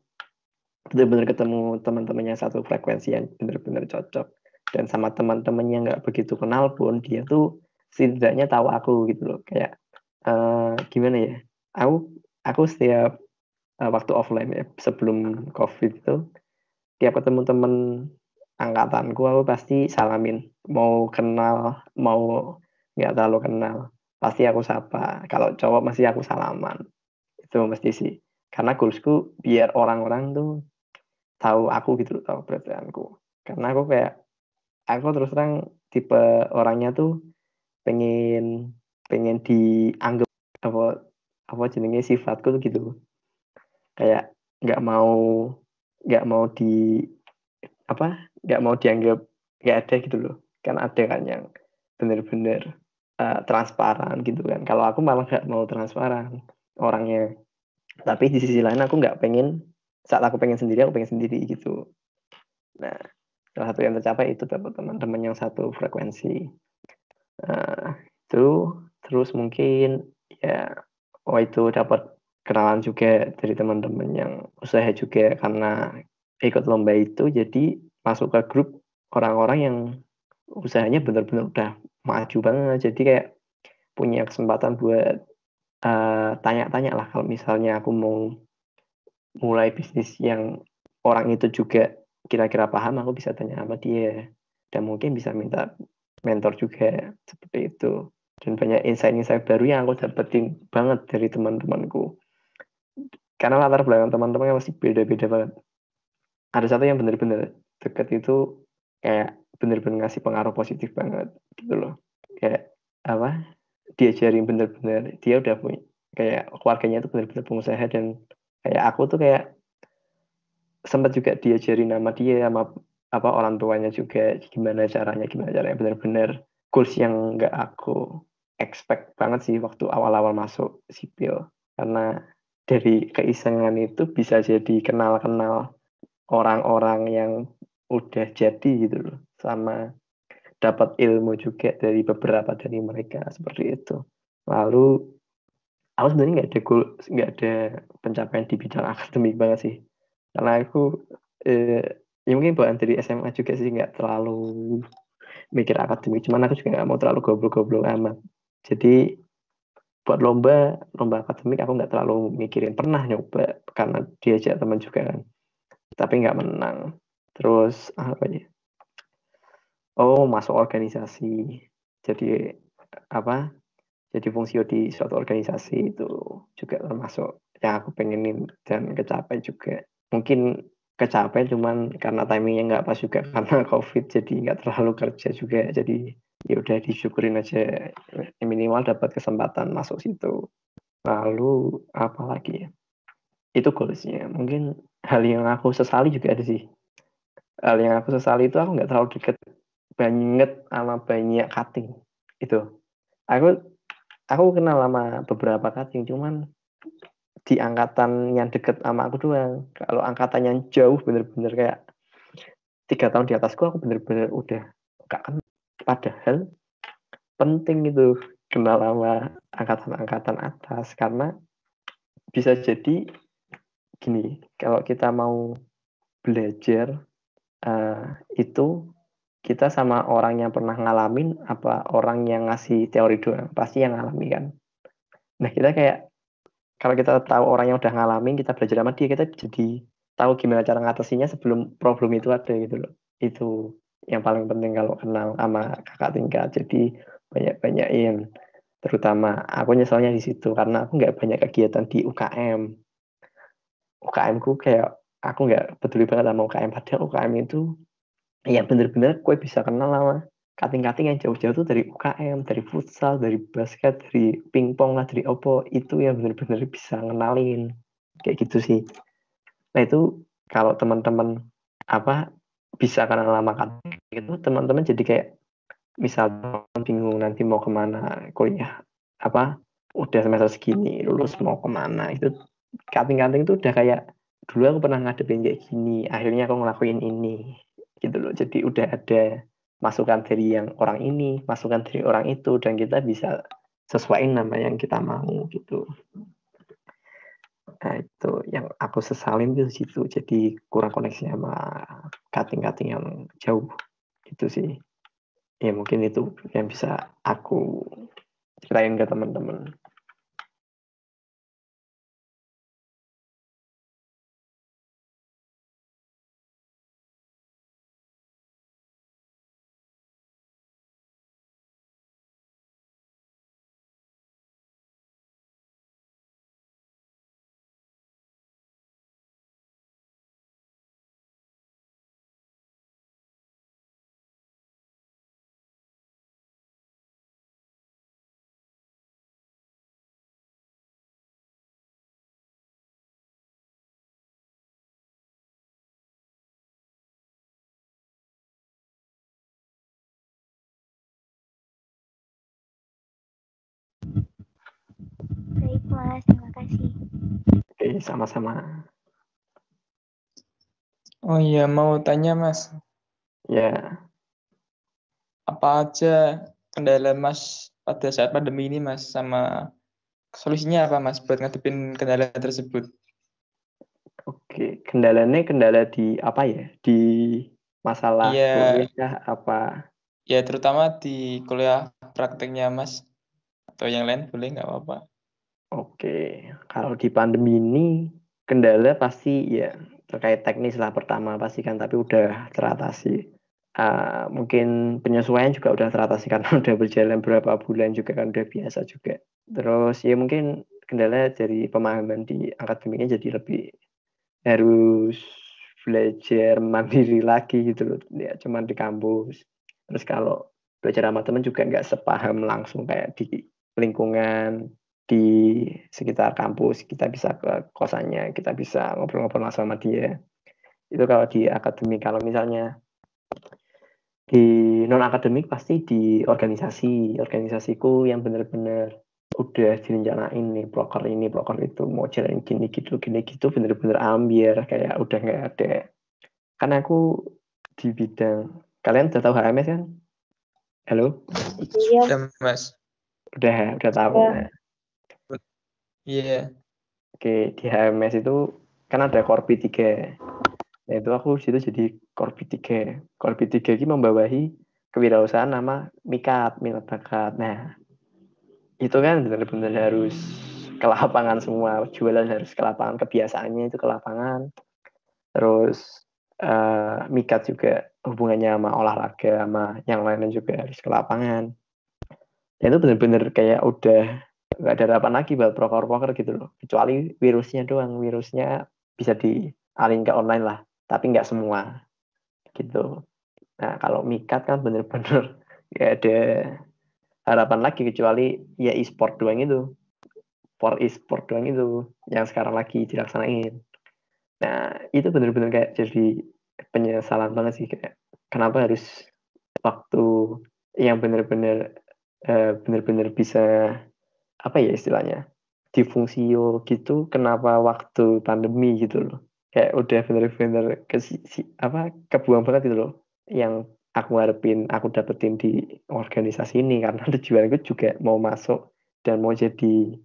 benar-benar ketemu teman-teman yang satu frekuensi yang benar-benar cocok dan sama teman-teman yang nggak begitu kenal pun dia tuh setidaknya tahu aku gitu loh kayak gimana ya aku setiap waktu offline ya sebelum covid itu tiap ketemu temen angkatanku aku pasti salamin mau kenal mau nggak terlalu kenal pasti aku sapa kalau cowok masih aku salaman itu mesti sih karena goalsku biar orang-orang tuh tahu aku gitu loh tahu perbedaan karena aku terus terang tipe orangnya tuh pengen pengen dianggap apa apa jenenge sifatku tuh gitu kayak nggak mau nggak mau nggak mau dianggap nggak ada gitu loh kan ada kan yang bener-bener transparan gitu kan kalau aku malah nggak mau transparan orangnya tapi di sisi lain aku nggak pengen saat aku pengen sendiri gitu nah salah satu yang tercapai itu dapat teman-teman yang satu frekuensi itu terus mungkin ya itu dapat kenalan juga dari teman-teman yang usaha juga karena ikut lomba itu jadi masuk ke grup orang-orang yang usahanya benar-benar udah maju banget jadi kayak punya kesempatan buat tanya-tanya lah kalau misalnya aku mau mulai bisnis yang orang itu juga kira-kira paham aku bisa tanya sama dia dan mungkin bisa minta mentor juga seperti itu dan banyak insight-insight baru yang aku dapetin banget dari teman-temanku karena latar belakang teman-teman masih beda-beda banget ada satu yang benar-benar deket itu kayak benar-benar ngasih pengaruh positif banget gitu loh kayak apa diajarin bener-bener dia udah punya kayak keluarganya itu bener-bener pengusaha dan kayak aku tuh kayak sempat juga diajarin nama dia sama apa orang tuanya juga gimana caranya bener-bener goals yang nggak aku expect banget sih waktu awal-awal masuk sipil karena dari keisengan itu bisa jadi kenal-kenal orang-orang yang udah jadi gitu loh sama dapat ilmu juga dari beberapa dari mereka seperti itu. Lalu aku sebenarnya nggak ada pencapaian di bidang akademik banget sih, karena aku ya mungkin bawaan dari SMA juga sih nggak terlalu mikir akademik, cuman aku juga nggak mau terlalu goblok-goblok amat. Jadi buat lomba akademik aku nggak terlalu mikirin, pernah nyoba karena diajak teman juga kan, tapi nggak menang. Terus apa ya? Oh, masuk organisasi. Jadi apa? Jadi fungsi di suatu organisasi itu juga termasuk yang aku pengenin dan kecapai juga. Mungkin kecapai cuman karena timingnya nggak pas juga karena COVID jadi nggak terlalu kerja juga. Jadi ya udah disyukurin aja minimal dapat kesempatan masuk situ. Lalu apa lagi ya? Itu goalsnya. Mungkin hal yang aku sesali juga ada sih. Hal yang aku sesali itu aku nggak terlalu deket banget sama banyak cutting itu aku kenal sama beberapa cutting cuman di angkatan yang deket sama aku doang kalau angkatan yang jauh bener-bener kayak 3 tahun di atasku aku bener-bener udah gak kenal padahal penting itu kenal sama angkatan-angkatan atas, karena bisa jadi gini, kalau kita mau belajar itu kita sama orang yang pernah ngalamin apa orang yang ngasih teori doang, pasti yang ngalami kan. Nah kita kayak kalau kita tahu orang yang udah ngalamin, kita belajar sama dia, kita jadi tahu gimana cara ngatasinya sebelum problem itu ada gitu loh. Itu yang paling penting kalau kenal sama kakak tingkat. Jadi banyak-banyakin, terutama aku nyesalnya di situ karena aku nggak banyak kegiatan di UKM. UKM ku kayak aku nggak peduli banget sama UKM, padahal UKM itu ya bener-bener gue bisa kenal sama kating-kating yang jauh-jauh tuh dari UKM, dari futsal, dari basket, dari pingpong lah, dari opo, itu yang bener-bener bisa ngenalin kayak gitu sih. Nah itu kalau teman-teman apa bisa kenal sama kating itu, teman-teman jadi kayak misal bingung nanti mau kemana kuliah apa udah semester segini lulus mau kemana, itu kating-kating itu udah kayak dulu aku pernah ngadepin kayak gini, akhirnya aku ngelakuin ini gitu loh. Jadi udah ada masukan dari yang orang ini, masukan dari orang itu, dan kita bisa sesuaiin nama yang kita mau gitu. Nah itu yang aku sesalin di situ, jadi kurang koneksi sama kating-kating yang jauh gitu sih. Ya mungkin itu yang bisa aku ceritain ke teman-teman. Baik Mas, terima kasih. Oke, sama-sama. Oh iya, mau tanya Mas, Ya, apa aja kendala Mas pada saat pandemi ini Mas, sama solusinya apa Mas buat ngadepin kendala tersebut? oke. Kendala di apa ya? Di masalah Iya, kuliah kah apa? ya terutama di kuliah prakteknya Mas, atau yang lain boleh nggak apa-apa. Oke, kalau di pandemi ini kendala pasti ya terkait teknis lah pertama pasti kan, tapi udah teratasi. Mungkin penyesuaian juga udah teratasi karena udah berjalan berapa bulan juga kan, udah biasa juga. Terus ya mungkin kendala dari pemahaman di akademiknya, jadi lebih harus belajar mandiri lagi gitu loh, ya cuman di kampus. Terus kalau belajar sama temen juga nggak sepaham langsung kayak di lingkungan di sekitar kampus, kita bisa ke kosannya, kita bisa ngobrol-ngobrol langsung sama dia. Itu kalau di akademik. Kalau misalnya di non akademik pasti di organisasiku yang bener-bener udah direncanain nih, proker ini proker itu mau jalan gini gitu bener-bener ambiar, kayak udah nggak ada. Karena aku di bidang, kalian udah tahu HMS kan? Halo, Iya. Ya Mas, udah tahu. Iya. Nah, iya. oke, di HMS itu kan ada Korpi 3. Nah itu aku situ jadi Korpi 3. Korpi 3 ini membawahi kewirausahaan nama Mikat, minat bakat. Nah itu kan benar-benar harus ke lapangan semua, jualan harus ke lapangan, kebiasaannya itu ke lapangan. Terus Mikat juga hubungannya sama olahraga, sama yang lainnya juga harus ke lapangan. Dan itu benar-benar kayak udah nggak ada harapan lagi buat proker-proker gitu loh. Kecuali virusnya doang, virusnya bisa dialih ke online lah, tapi nggak semua gitu. Nah kalau Mikat kan benar-benar nggak ada harapan lagi kecuali ya e-sport doang itu. For e-sport doang itu yang sekarang lagi dilaksanain. Nah itu benar-benar kayak jadi penyesalan banget sih, kayak kenapa harus waktu yang benar-benar benar-benar bisa apa ya istilahnya di fungsio gitu, kenapa waktu pandemi gitu loh, kayak udah bener-bener kebuang banget gitu loh, yang aku dapetin di organisasi ini, karena tujuanku juga mau masuk dan mau jadi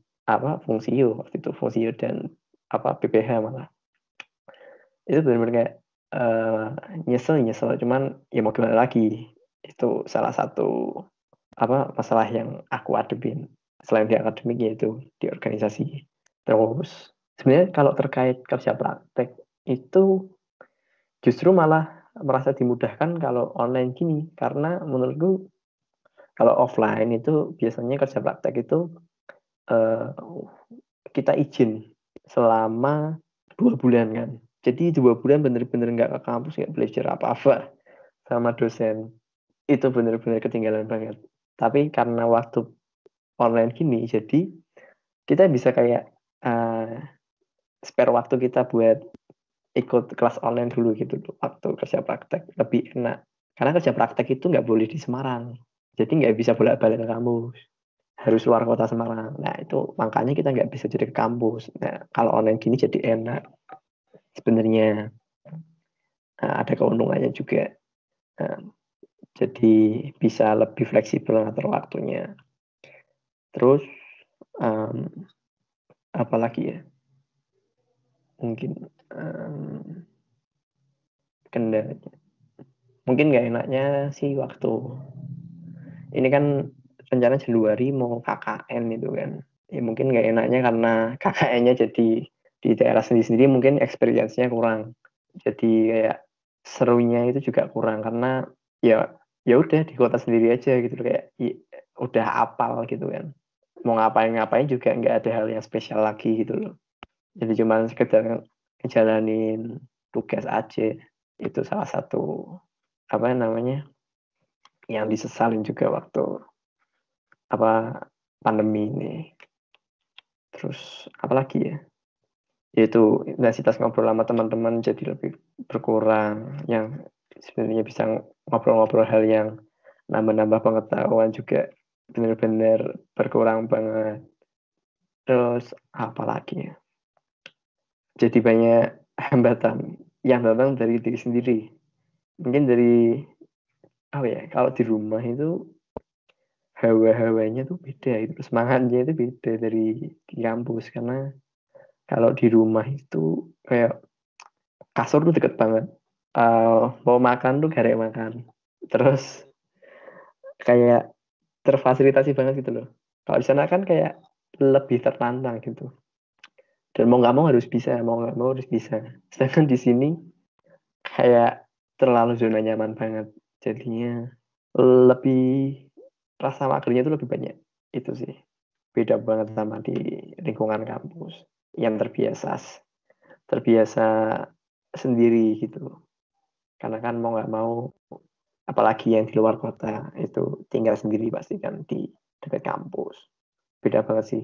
fungsio waktu itu, fungsio dan PPH malah. Itu benar-benar kayak nyesel, cuman ya mau gimana lagi, itu salah satu masalah yang aku hadepin selain di akademik, yaitu di organisasi. Terus sebenarnya kalau terkait kerja praktek itu justru malah merasa dimudahkan kalau online gini, karena menurutku kalau offline itu biasanya kerja praktek itu kita izin selama 2 bulan kan. Jadi 2 bulan bener-bener nggak ke kampus, nggak belajar apa-apa sama dosen. Itu bener-bener ketinggalan banget. Tapi karena waktu online gini, jadi kita bisa kayak spare waktu kita buat ikut kelas online dulu gitu loh, waktu kerja praktek lebih enak. Karena kerja praktek itu nggak boleh di Semarang, jadi nggak bisa bolak-balik ke kampus, harus luar kota Semarang. Nah itu makanya kita nggak bisa jadi ke kampus. Nah kalau online gini jadi enak sebenarnya. Ada keuntungannya juga. Jadi bisa lebih fleksibel ngatur waktunya. Terus apalagi ya? Mungkin kendalanya. Mungkin nggak enaknya sih waktu ini kan rencana Januari mau KKN itu kan. Ya mungkin nggak enaknya karena KKN-nya jadi di daerah sendiri-sendiri, mungkin experience-nya kurang. Jadi kayak serunya itu juga kurang karena ya udah di kota sendiri aja gitu, kayak udah apal gitu kan. Mau ngapain juga nggak ada hal yang spesial lagi gitu loh. Jadi cuma sekedar ngejalanin tugas aja. Itu salah satu yang disesalin juga waktu pandemi ini. Terus apalagi ya? Yaitu intensitas ngobrol sama teman-teman jadi lebih berkurang, yang sebenarnya bisa ngobrol-ngobrol hal yang nambah-nambah pengetahuan juga benar-benar berkurang banget. Terus apalagi ya? Jadi banyak hambatan yang datang dari diri sendiri. Mungkin dari kalau di rumah itu hawa-hawanya tuh beda, itu semangatnya itu beda dari di kampus, karena kalau di rumah itu kayak kasur tuh deket banget, mau makan tuh garek makan, terus kayak terfasilitasi banget gitu loh. Kalau di sana kan kayak lebih tertantang gitu, dan mau nggak mau harus bisa, sedangkan di sini kayak terlalu zona nyaman banget, jadinya lebih rasa magernya itu lebih banyak. Itu sih beda banget sama di lingkungan kampus yang terbiasa sendiri gitu, karena kan mau nggak mau, apalagi yang di luar kota itu tinggal sendiri pasti kan di dekat kampus. Beda banget sih,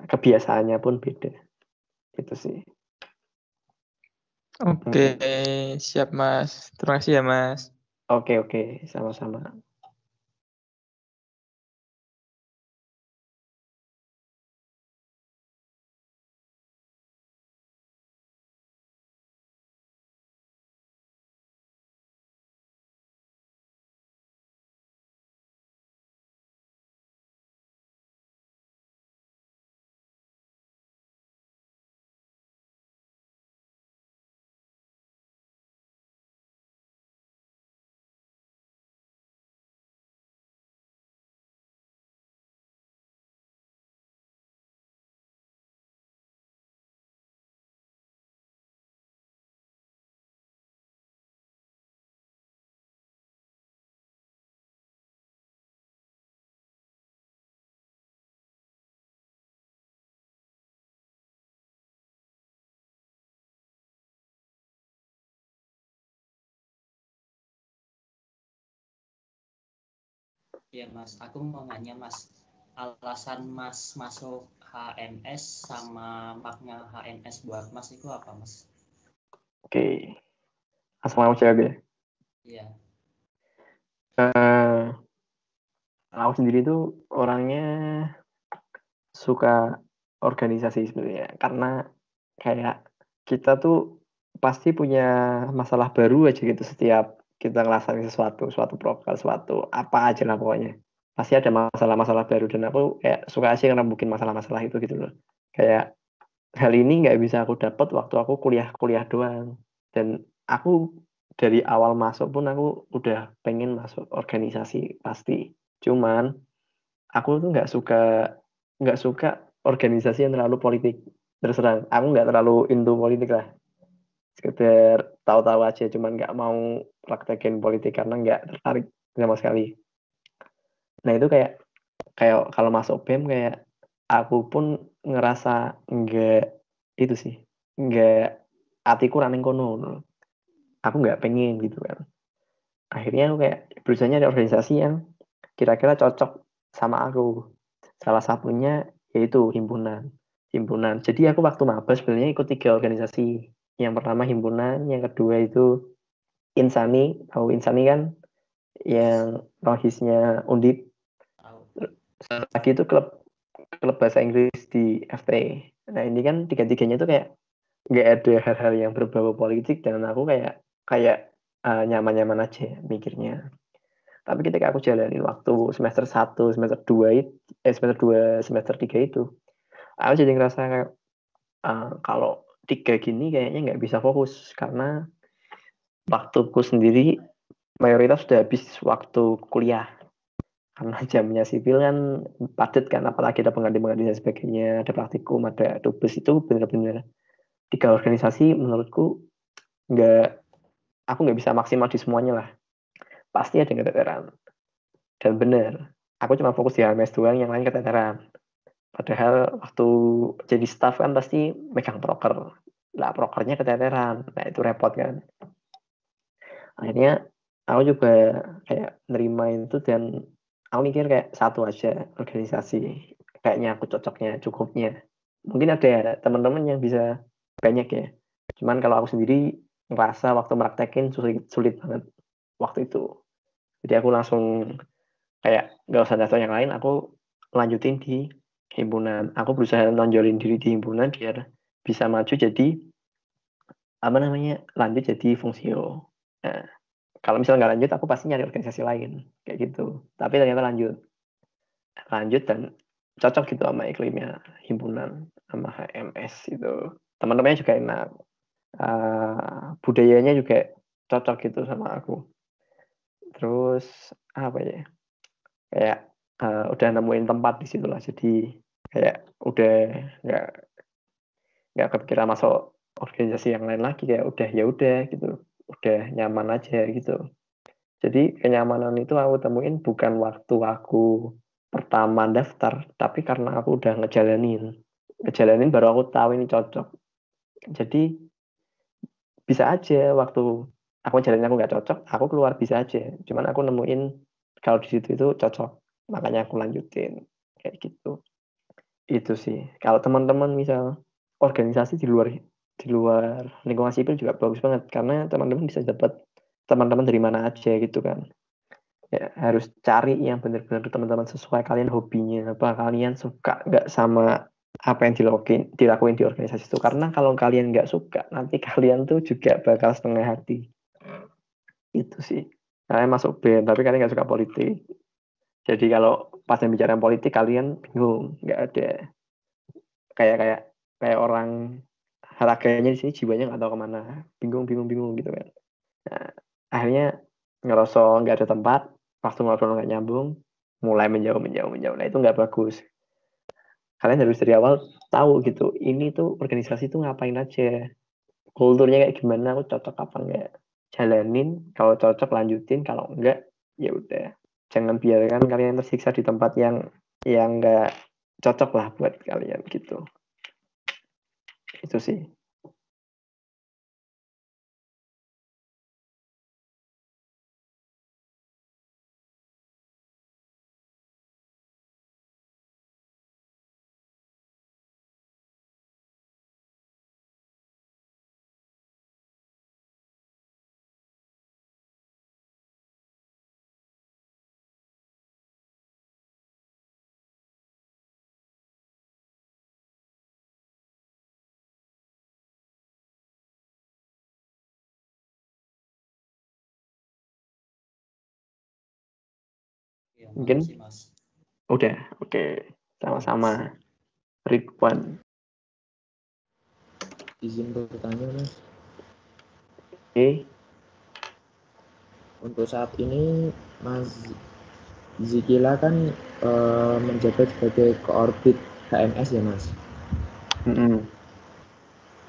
kebiasaannya pun beda. Itu sih. Oke, siap Mas. Terima kasih ya Mas. Oke, sama-sama. Ya Mas, aku mau nanya Mas, alasan Mas masuk HNS sama makna HNS buat Mas itu apa Mas? Oke, langsung aku jawab ya. Iya. Aku sendiri tuh orangnya suka organisasi sebenarnya, karena kayak kita tuh pasti punya masalah baru aja gitu setiap kita ngelaksanain suatu proker, suatu apa aja lah pokoknya. Pasti ada masalah-masalah baru dan aku kayak suka aja ngerembukin masalah-masalah itu gitu loh. Kayak hal ini nggak bisa aku dapat waktu aku kuliah doang. Dan aku dari awal masuk pun aku udah pengen masuk organisasi pasti. Cuman aku tuh nggak suka organisasi yang terlalu politik. Terus terang, aku nggak terlalu into politik lah. Sekedar tahu-tahu aja, cuman nggak mau praktekin politik karena nggak tertarik sama sekali. Nah itu kayak kayak kalau masuk BEM kayak aku pun ngerasa nggak itu sih, nggak hatiku running kono. Aku nggak pengen gitu kan. Akhirnya aku kayak berusaha nyari organisasi yang kira-kira cocok sama aku. Salah satunya yaitu himpunan. Jadi aku waktu maba sebenarnya ikut 3 organisasi. Yang pertama himpunan, yang kedua itu Insani. Tahu Insani kan? Yang rohisnya Undip. Satu lagi itu klub bahasa Inggris di FT. Nah ini kan tiga-tiganya itu kayak nggak ada hal-hal yang berbau politik dan aku kayak nyaman-nyaman aja mikirnya. Tapi ketika aku jalanin waktu semester 1, semester 2 semester 2, semester 3 itu, aku jadi ngerasa kayak kalau 3 gini kayaknya nggak bisa fokus karena waktuku sendiri mayoritas sudah habis waktu kuliah. Karena jamnya sipil kan padat kan, apalagi ada pengganti-pengganti dan sebagainya, ada praktikum, ada tugas itu benar-benar 3 organisasi menurutku nggak, aku nggak bisa maksimal di semuanya lah. Pasti ada yang keteteran. Dan benar, aku cuma fokus di HMS doang, yang lain keteteran. Padahal waktu jadi staff kan pasti megang proker. Lah prokernya keteteran. Nah itu repot kan. Akhirnya aku juga kayak nerima itu dan aku mikir kayak satu aja organisasi. Kayaknya aku cocoknya, cukupnya. Mungkin ada teman-teman yang bisa banyak ya. Cuman kalau aku sendiri ngerasa waktu meraktekin sulit banget waktu itu. Jadi aku langsung kayak nggak usah daftar yang lain, aku lanjutin di himpunan. Aku berusaha nonjolin diri di himpunan biar bisa maju jadi apa namanya, lanjut jadi fungsio. Nah, kalau misalnya nggak lanjut, aku pasti nyari organisasi lain kayak gitu. Tapi ternyata lanjut dan cocok gitu sama iklimnya himpunan sama HMS itu. Teman-temannya juga enak, budayanya juga cocok gitu sama aku. Terus apa ya? Kayak udah nemuin tempat di situ lah. Jadi kayak udah nggak nggak kepikiran masuk organisasi yang lain lagi, kayak udah ya udah gitu, udah nyaman aja gitu. Jadi kenyamanan itu aku temuin bukan waktu aku pertama daftar, tapi karena aku udah ngejalanin baru aku tahu ini cocok. Jadi bisa aja waktu aku jalanin aku nggak cocok, aku keluar bisa aja. Cuman aku nemuin kalau di situ itu cocok, makanya aku lanjutin kayak gitu. Itu sih. Kalau teman-teman misal organisasi di luar lingkungan sipil juga bagus banget karena teman-teman bisa dapat teman-teman dari mana aja gitu kan. Ya, harus cari yang benar-benar teman-teman sesuai kalian, hobinya apa, kalian suka nggak sama apa yang dilakuin di organisasi itu. Karena kalau kalian nggak suka, nanti kalian tuh juga bakal setengah hati. Itu sih. Kalian masuk BEM, tapi kalian nggak suka politik. Jadi kalau pas bicara politik kalian bingung, nggak ada kayak kayak kayak orang haraganya di sini, jiwanya nggak tahu kemana, bingung gitu kan. Nah, akhirnya ngerasa nggak ada tempat, waktu ngobrol nggak nyambung, mulai menjauh. Nah itu nggak bagus. Kalian harus dari awal tahu gitu, ini tuh organisasi tuh ngapain aja, kulturnya kayak gimana, aku cocok apa enggak, jalanin, kalau cocok lanjutin, kalau enggak ya udah. Jangan biarkan kalian tersiksa di tempat yang enggak cocok lah buat kalian gitu. Itu sih. Mungkin udah, oke. Sama-sama. Ridwan. Izin bertanya Mas, Oke. untuk saat ini Mas Zikila kan menjabat sebagai Korbit HMS ya Mas. Mm-mm.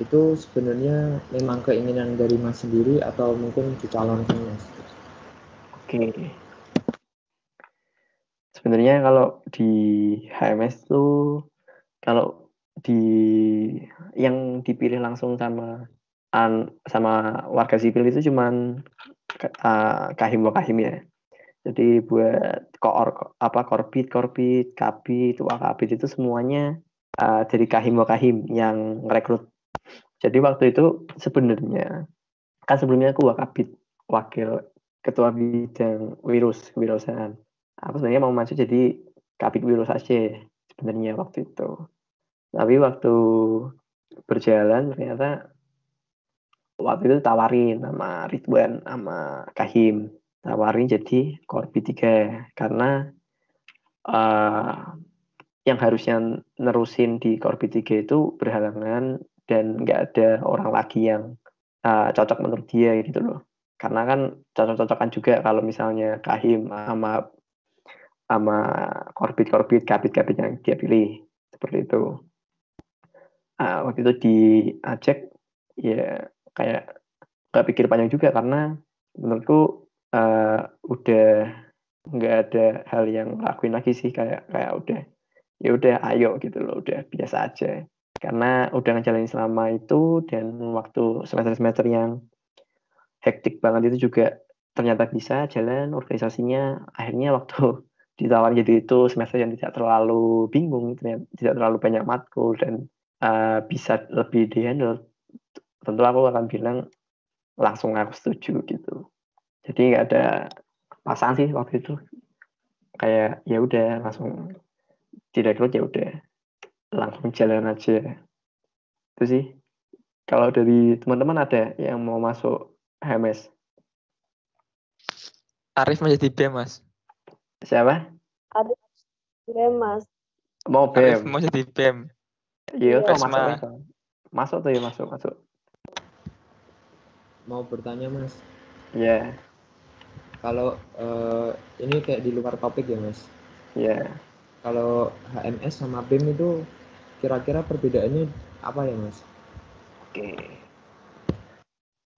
Itu sebenarnya memang keinginan dari Mas sendiri atau mungkin dicalonkan Mas? Oke. Sebenarnya kalau di HMS tuh, kalau di yang dipilih langsung sama warga sipil itu cuman Kahim Wakahim ya. Jadi buat korbit, kabit, wakabit itu semuanya dari Kahim Wakahim yang ngerekrut. Jadi waktu itu sebenarnya kan sebelumnya aku wakabit, wakil ketua bidang kewirausahaan. Aku sebenarnya mau masuk jadi kabit wirausaha sebenarnya waktu itu. Tapi waktu berjalan ternyata waktu itu tawarin sama Ridwan sama Kahim, tawarin jadi Korbit 3 karena yang harusnya nerusin di Korbit 3 itu berhalangan dan nggak ada orang lagi yang cocok menurut dia gitu loh. Karena kan cocok-cocokan juga kalau misalnya Kahim sama Korbit kabit yang dia pilih seperti itu. Waktu itu diajak ya kayak gak pikir panjang juga karena menurutku udah nggak ada hal yang lakuin lagi sih, kayak udah ya udah ayo gitu loh, udah biasa aja karena udah ngejalanin selama itu dan waktu semester yang hektik banget itu juga ternyata bisa jalan organisasinya. Akhirnya waktu ditawarin jadi itu semester yang tidak terlalu bingung, tidak terlalu banyak matkul dan bisa lebih dihandle, tentu aku akan bilang langsung aku setuju gitu. Jadi nggak ada pasangan sih waktu itu, kayak ya udah langsung direkrut, ya udah langsung jalan aja. Itu sih. Kalau dari teman-teman ada yang mau masuk HMS? Arif menjadi BEM, Mas. Siapa? Ada BEM, Mas. Mau Arif BEM? mau jadi BEM. Iya, Iya. masuk aja. Masuk tuh ya, masuk. Mau bertanya Mas, Iya. kalau ini kayak di luar topik ya Mas. Iya. Kalau HMS sama BEM itu kira-kira perbedaannya apa ya Mas? Oke.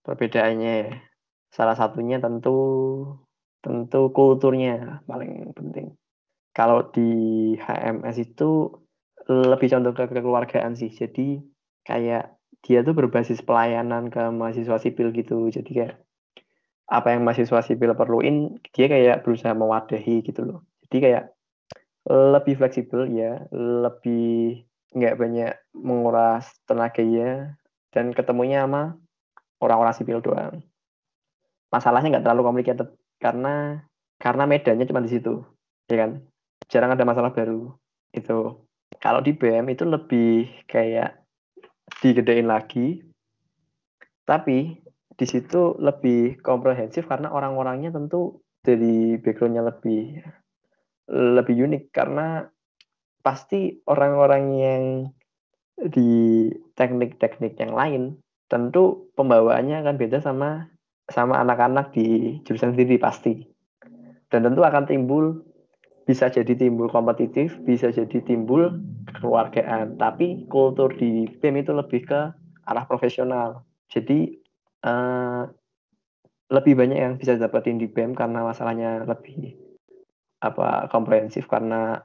Perbedaannya salah satunya tentu kulturnya paling penting. Kalau di HMS itu lebih condong ke kekeluargaan sih. Jadi kayak dia tuh berbasis pelayanan ke mahasiswa sipil gitu. Jadi kayak apa yang mahasiswa sipil perluin, dia kayak berusaha mewadahi gitu loh. Jadi kayak lebih fleksibel ya, lebih nggak banyak menguras tenaga ya, dan ketemunya sama orang-orang sipil doang. Masalahnya nggak terlalu complicated karena medannya cuma di situ, ya kan? Jarang ada masalah baru itu. Kalau di BEM itu lebih kayak digedein lagi, tapi di situ lebih komprehensif karena orang-orangnya tentu dari background-nya lebih unik, karena pasti orang-orang yang di teknik-teknik yang lain tentu pembawaannya akan beda sama anak-anak di jurusan sendiri pasti. Dan tentu akan bisa jadi timbul kompetitif, bisa jadi timbul kekeluargaan. Tapi kultur di BEM itu lebih ke arah profesional. Jadi lebih banyak yang bisa dapetin di BEM karena masalahnya lebih komprehensif, karena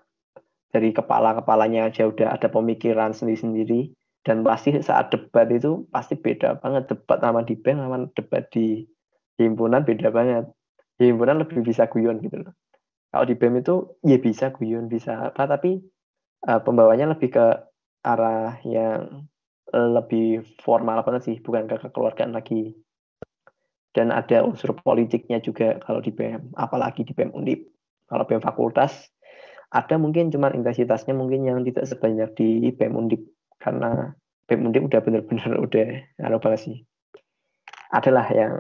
dari kepalanya aja udah ada pemikiran sendiri-sendiri, dan pasti saat debat itu pasti beda banget, debat sama di BEM sama debat di himpunan beda banget. Di himpunan lebih bisa guyon gitu loh. Kalau di BEM itu ya bisa guyon, bisa apa, tapi pembawanya lebih ke arah yang lebih formal banget sih, bukan ke kekeluargaan lagi. Dan ada unsur politiknya juga kalau di BEM, apalagi di BEM Undip. Kalau BEM fakultas ada mungkin cuma intensitasnya mungkin yang tidak sebanyak di BEM Undip, karena BEM Undip udah bener-bener udah ngaruh banget sih. Adalah yang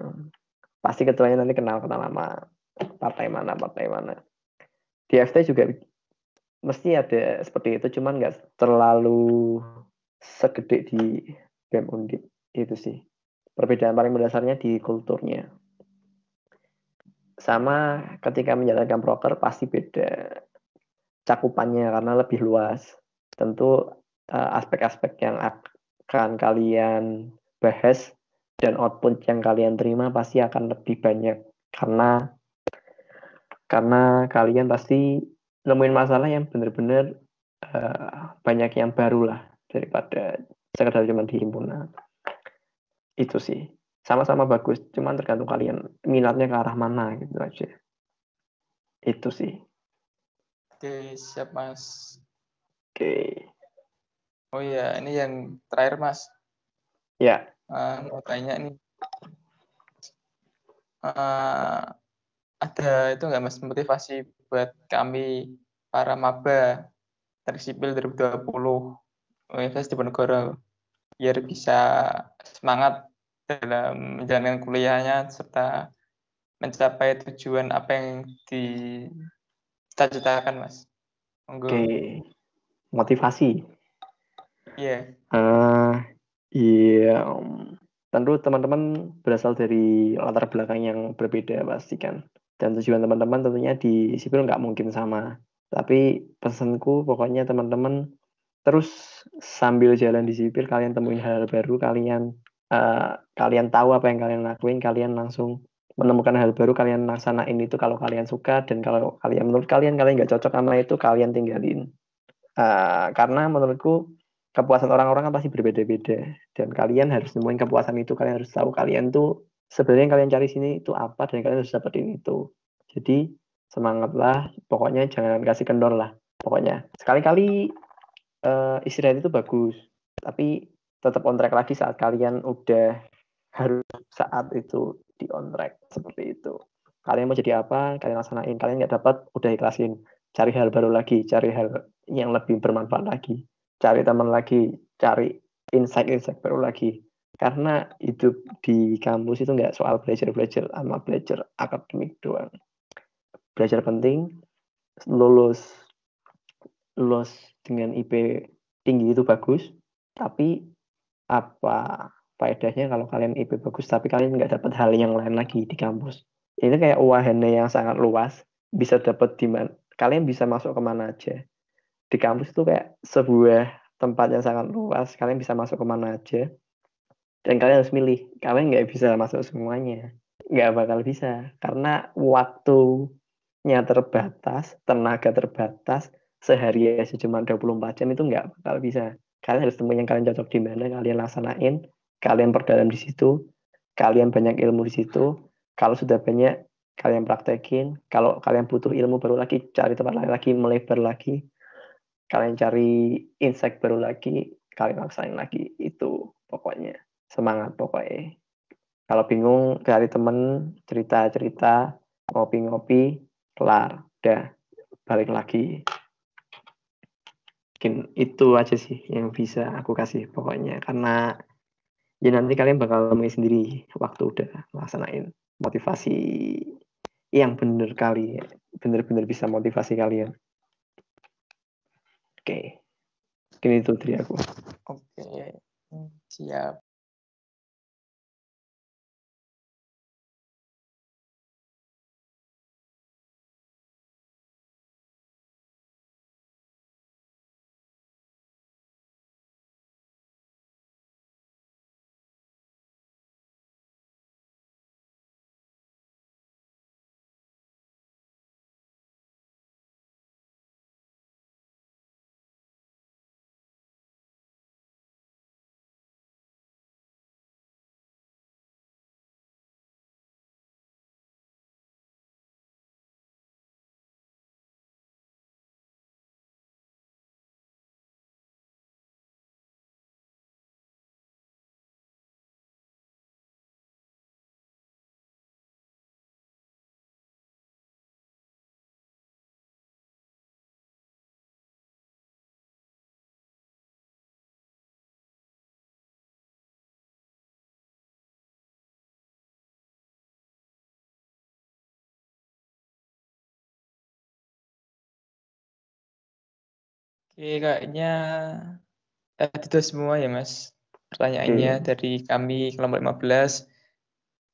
pasti ketuanya nanti kenal sama partai mana. Di FT juga mesti ada seperti itu, cuman nggak terlalu segede di BEM Undip. Itu sih perbedaan paling mendasarnya di kulturnya. Sama ketika menjalankan proker pasti beda cakupannya karena lebih luas. Tentu aspek-aspek yang akan kalian bahas dan output yang kalian terima pasti akan lebih banyak karena kalian pasti nemuin masalah yang benar-benar banyak yang baru lah daripada sekedar cuma di himpunan. Itu sih sama-sama bagus, cuman tergantung kalian minatnya ke arah mana gitu aja. Itu sih. Oke, siap Mas. Oke. Oh iya, ini yang terakhir Mas. Ya. Mau tanya nih. Ada itu nggak Mas motivasi buat kami para maba Teknik Sipil 2020 Universitas Diponegoro biar bisa semangat dalam menjalankan kuliahnya serta mencapai tujuan apa yang dicita-citakan Mas. Monggo. Oke. Motivasi. Iya. Iya. Tentu teman-teman berasal dari latar belakang yang berbeda pasti kan. Dan tujuan teman-teman tentunya di sipil nggak mungkin sama. Tapi pesanku pokoknya teman-teman terus sambil jalan di sipil kalian temuin hal-hal baru, kalian tahu apa yang kalian lakuin, kalian langsung menemukan hal baru, kalian laksanain itu kalau kalian suka, dan kalau menurut kalian nggak cocok sama itu, kalian tinggalin. Karena menurutku kepuasan orang-orang kan pasti berbeda-beda, dan kalian harus nemuin kepuasan itu. Kalian harus tahu kalian tuh sebenarnya yang kalian cari sini itu apa, dan kalian harus dapetin itu. Jadi semangatlah, pokoknya jangan kasih kendor lah. Pokoknya sekali-kali istirahat itu bagus, tapi tetap on track lagi saat kalian udah harus saat itu di on track seperti itu. Kalian mau jadi apa, kalian laksanain. Kalian nggak dapat, udah ikhlasin. Cari hal baru lagi, cari hal yang lebih bermanfaat lagi. Cari teman lagi, cari insight baru lagi. Karena hidup di kampus itu nggak soal belajar sama belajar akademik doang. Belajar penting, lulus dengan IP tinggi itu bagus, tapi apa faedahnya kalau kalian IP bagus tapi kalian nggak dapat hal yang lain lagi di kampus? Ini kayak wahana yang sangat luas, bisa dapat di mana, kalian bisa masuk kemana aja. Di kampus itu kayak sebuah tempat yang sangat luas, kalian bisa masuk kemana aja, dan kalian harus milih. Kalian nggak bisa masuk semuanya, nggak bakal bisa, karena waktunya terbatas, tenaga terbatas, sehari aja cuma 24 jam itu nggak bakal bisa. Kalian harus temuin yang kalian cocok di mana, kalian laksanain, kalian perdalam di situ, kalian banyak ilmu di situ. Kalau sudah banyak, kalian praktekin. Kalau kalian butuh ilmu baru lagi, cari tempat lain lagi, melebar lagi. Kalian cari insight baru lagi, kalian laksanain lagi. Itu pokoknya. Semangat pokoknya. Kalau bingung, cari temen, cerita-cerita, ngopi-ngopi, kelar. Udah, balik lagi. Mungkin itu aja sih yang bisa aku kasih pokoknya. Karena ya nanti kalian bakal nemuin sendiri waktu udah laksanain motivasi yang bener-bener bisa motivasi kalian. Oke. Mungkin itu dari aku. Oke, siap. Oke, kayaknya itu semua ya Mas pertanyaannya dari kami kelompok 15.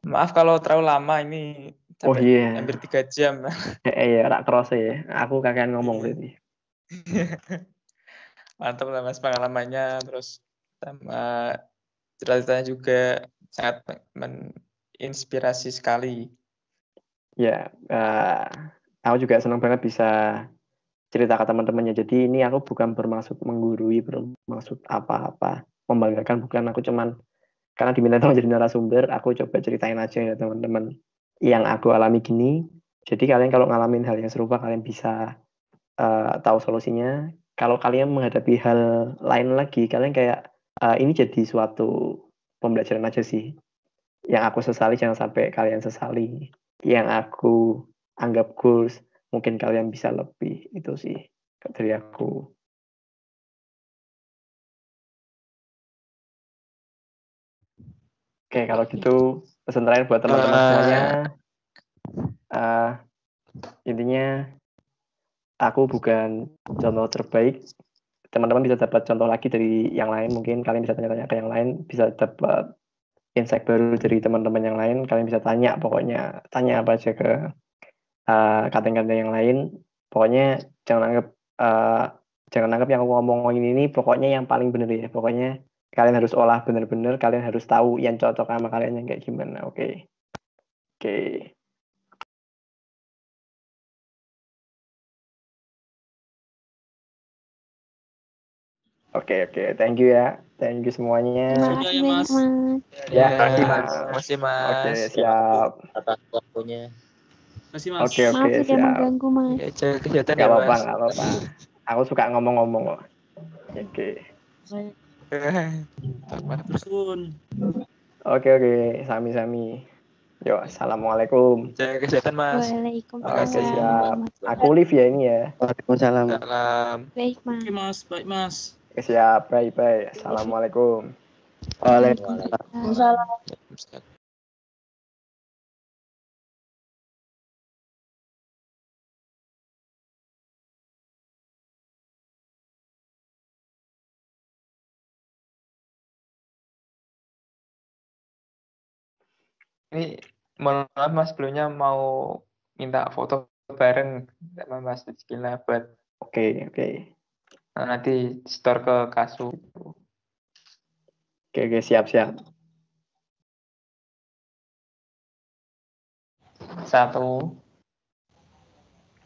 Maaf kalau terlalu lama ini Oh sampai iya. hampir 3 jam. Ya, tak kerasa ya. Aku kakean ngomong Iya. berarti. Mantap lah Mas pengalamannya, terus sama ceritanya juga sangat menginspirasi sekali. Ya, aku juga senang banget bisa cerita ke teman-temannya. Jadi ini aku bukan bermaksud menggurui, bermaksud apa-apa, membanggakan, bukan. Aku cuman karena diminta teman jadi narasumber, aku coba ceritain aja ya teman-teman yang aku alami gini. Jadi kalian kalau ngalamin hal yang serupa, kalian bisa tahu solusinya. Kalau kalian menghadapi hal lain lagi, kalian kayak ini jadi suatu pembelajaran aja sih. Yang aku sesali jangan sampai kalian sesali. Yang aku anggap goals, mungkin kalian bisa lebih. Itu sih dari aku. Oke, kalau gitu pesan terakhir buat teman-teman semuanya. Intinya aku bukan contoh terbaik. Teman-teman bisa dapat contoh lagi dari yang lain. Mungkin kalian bisa tanya-tanya ke yang lain, bisa dapat insight baru dari teman-teman yang lain. Kalian bisa tanya, pokoknya tanya apa aja ke kating-kating yang lain. Pokoknya jangan anggap yang aku ngomongin ini pokoknya yang paling benar ya. Pokoknya kalian harus olah benar-benar, kalian harus tahu yang cocok sama kalian yang kayak gimana. Oke. Oke, thank you ya. Thank you semuanya. Terima kasih banyak, Mas. Ya, Masih Mas. Oke, siap. Atas waktunya. Masih Mas. Oke, Maaf sudah siap. mengganggu, Mas. Jaga kesehatan Gak ya apa-apa, Mas. gak apa-apa. Aku suka ngomong-ngomong kok. Oke. Oke, sami-sami. Yo, assalamualaikum. Jaga kesehatan Mas. Waalaikumsalam. Oke, siap. Aku live ya ini ya. Waalaikumsalam. Baik, Mas. Oke Mas, baik Mas. Oke, siap. Bye. Assalamualaikum. Waalaikumsalam. Ini mohon maaf Mas, sebelumnya mau minta foto bareng sama Mas Rizkila buat Oke. nanti store ke Kasu. Oke, siap. 1,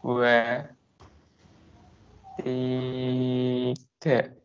2, 3.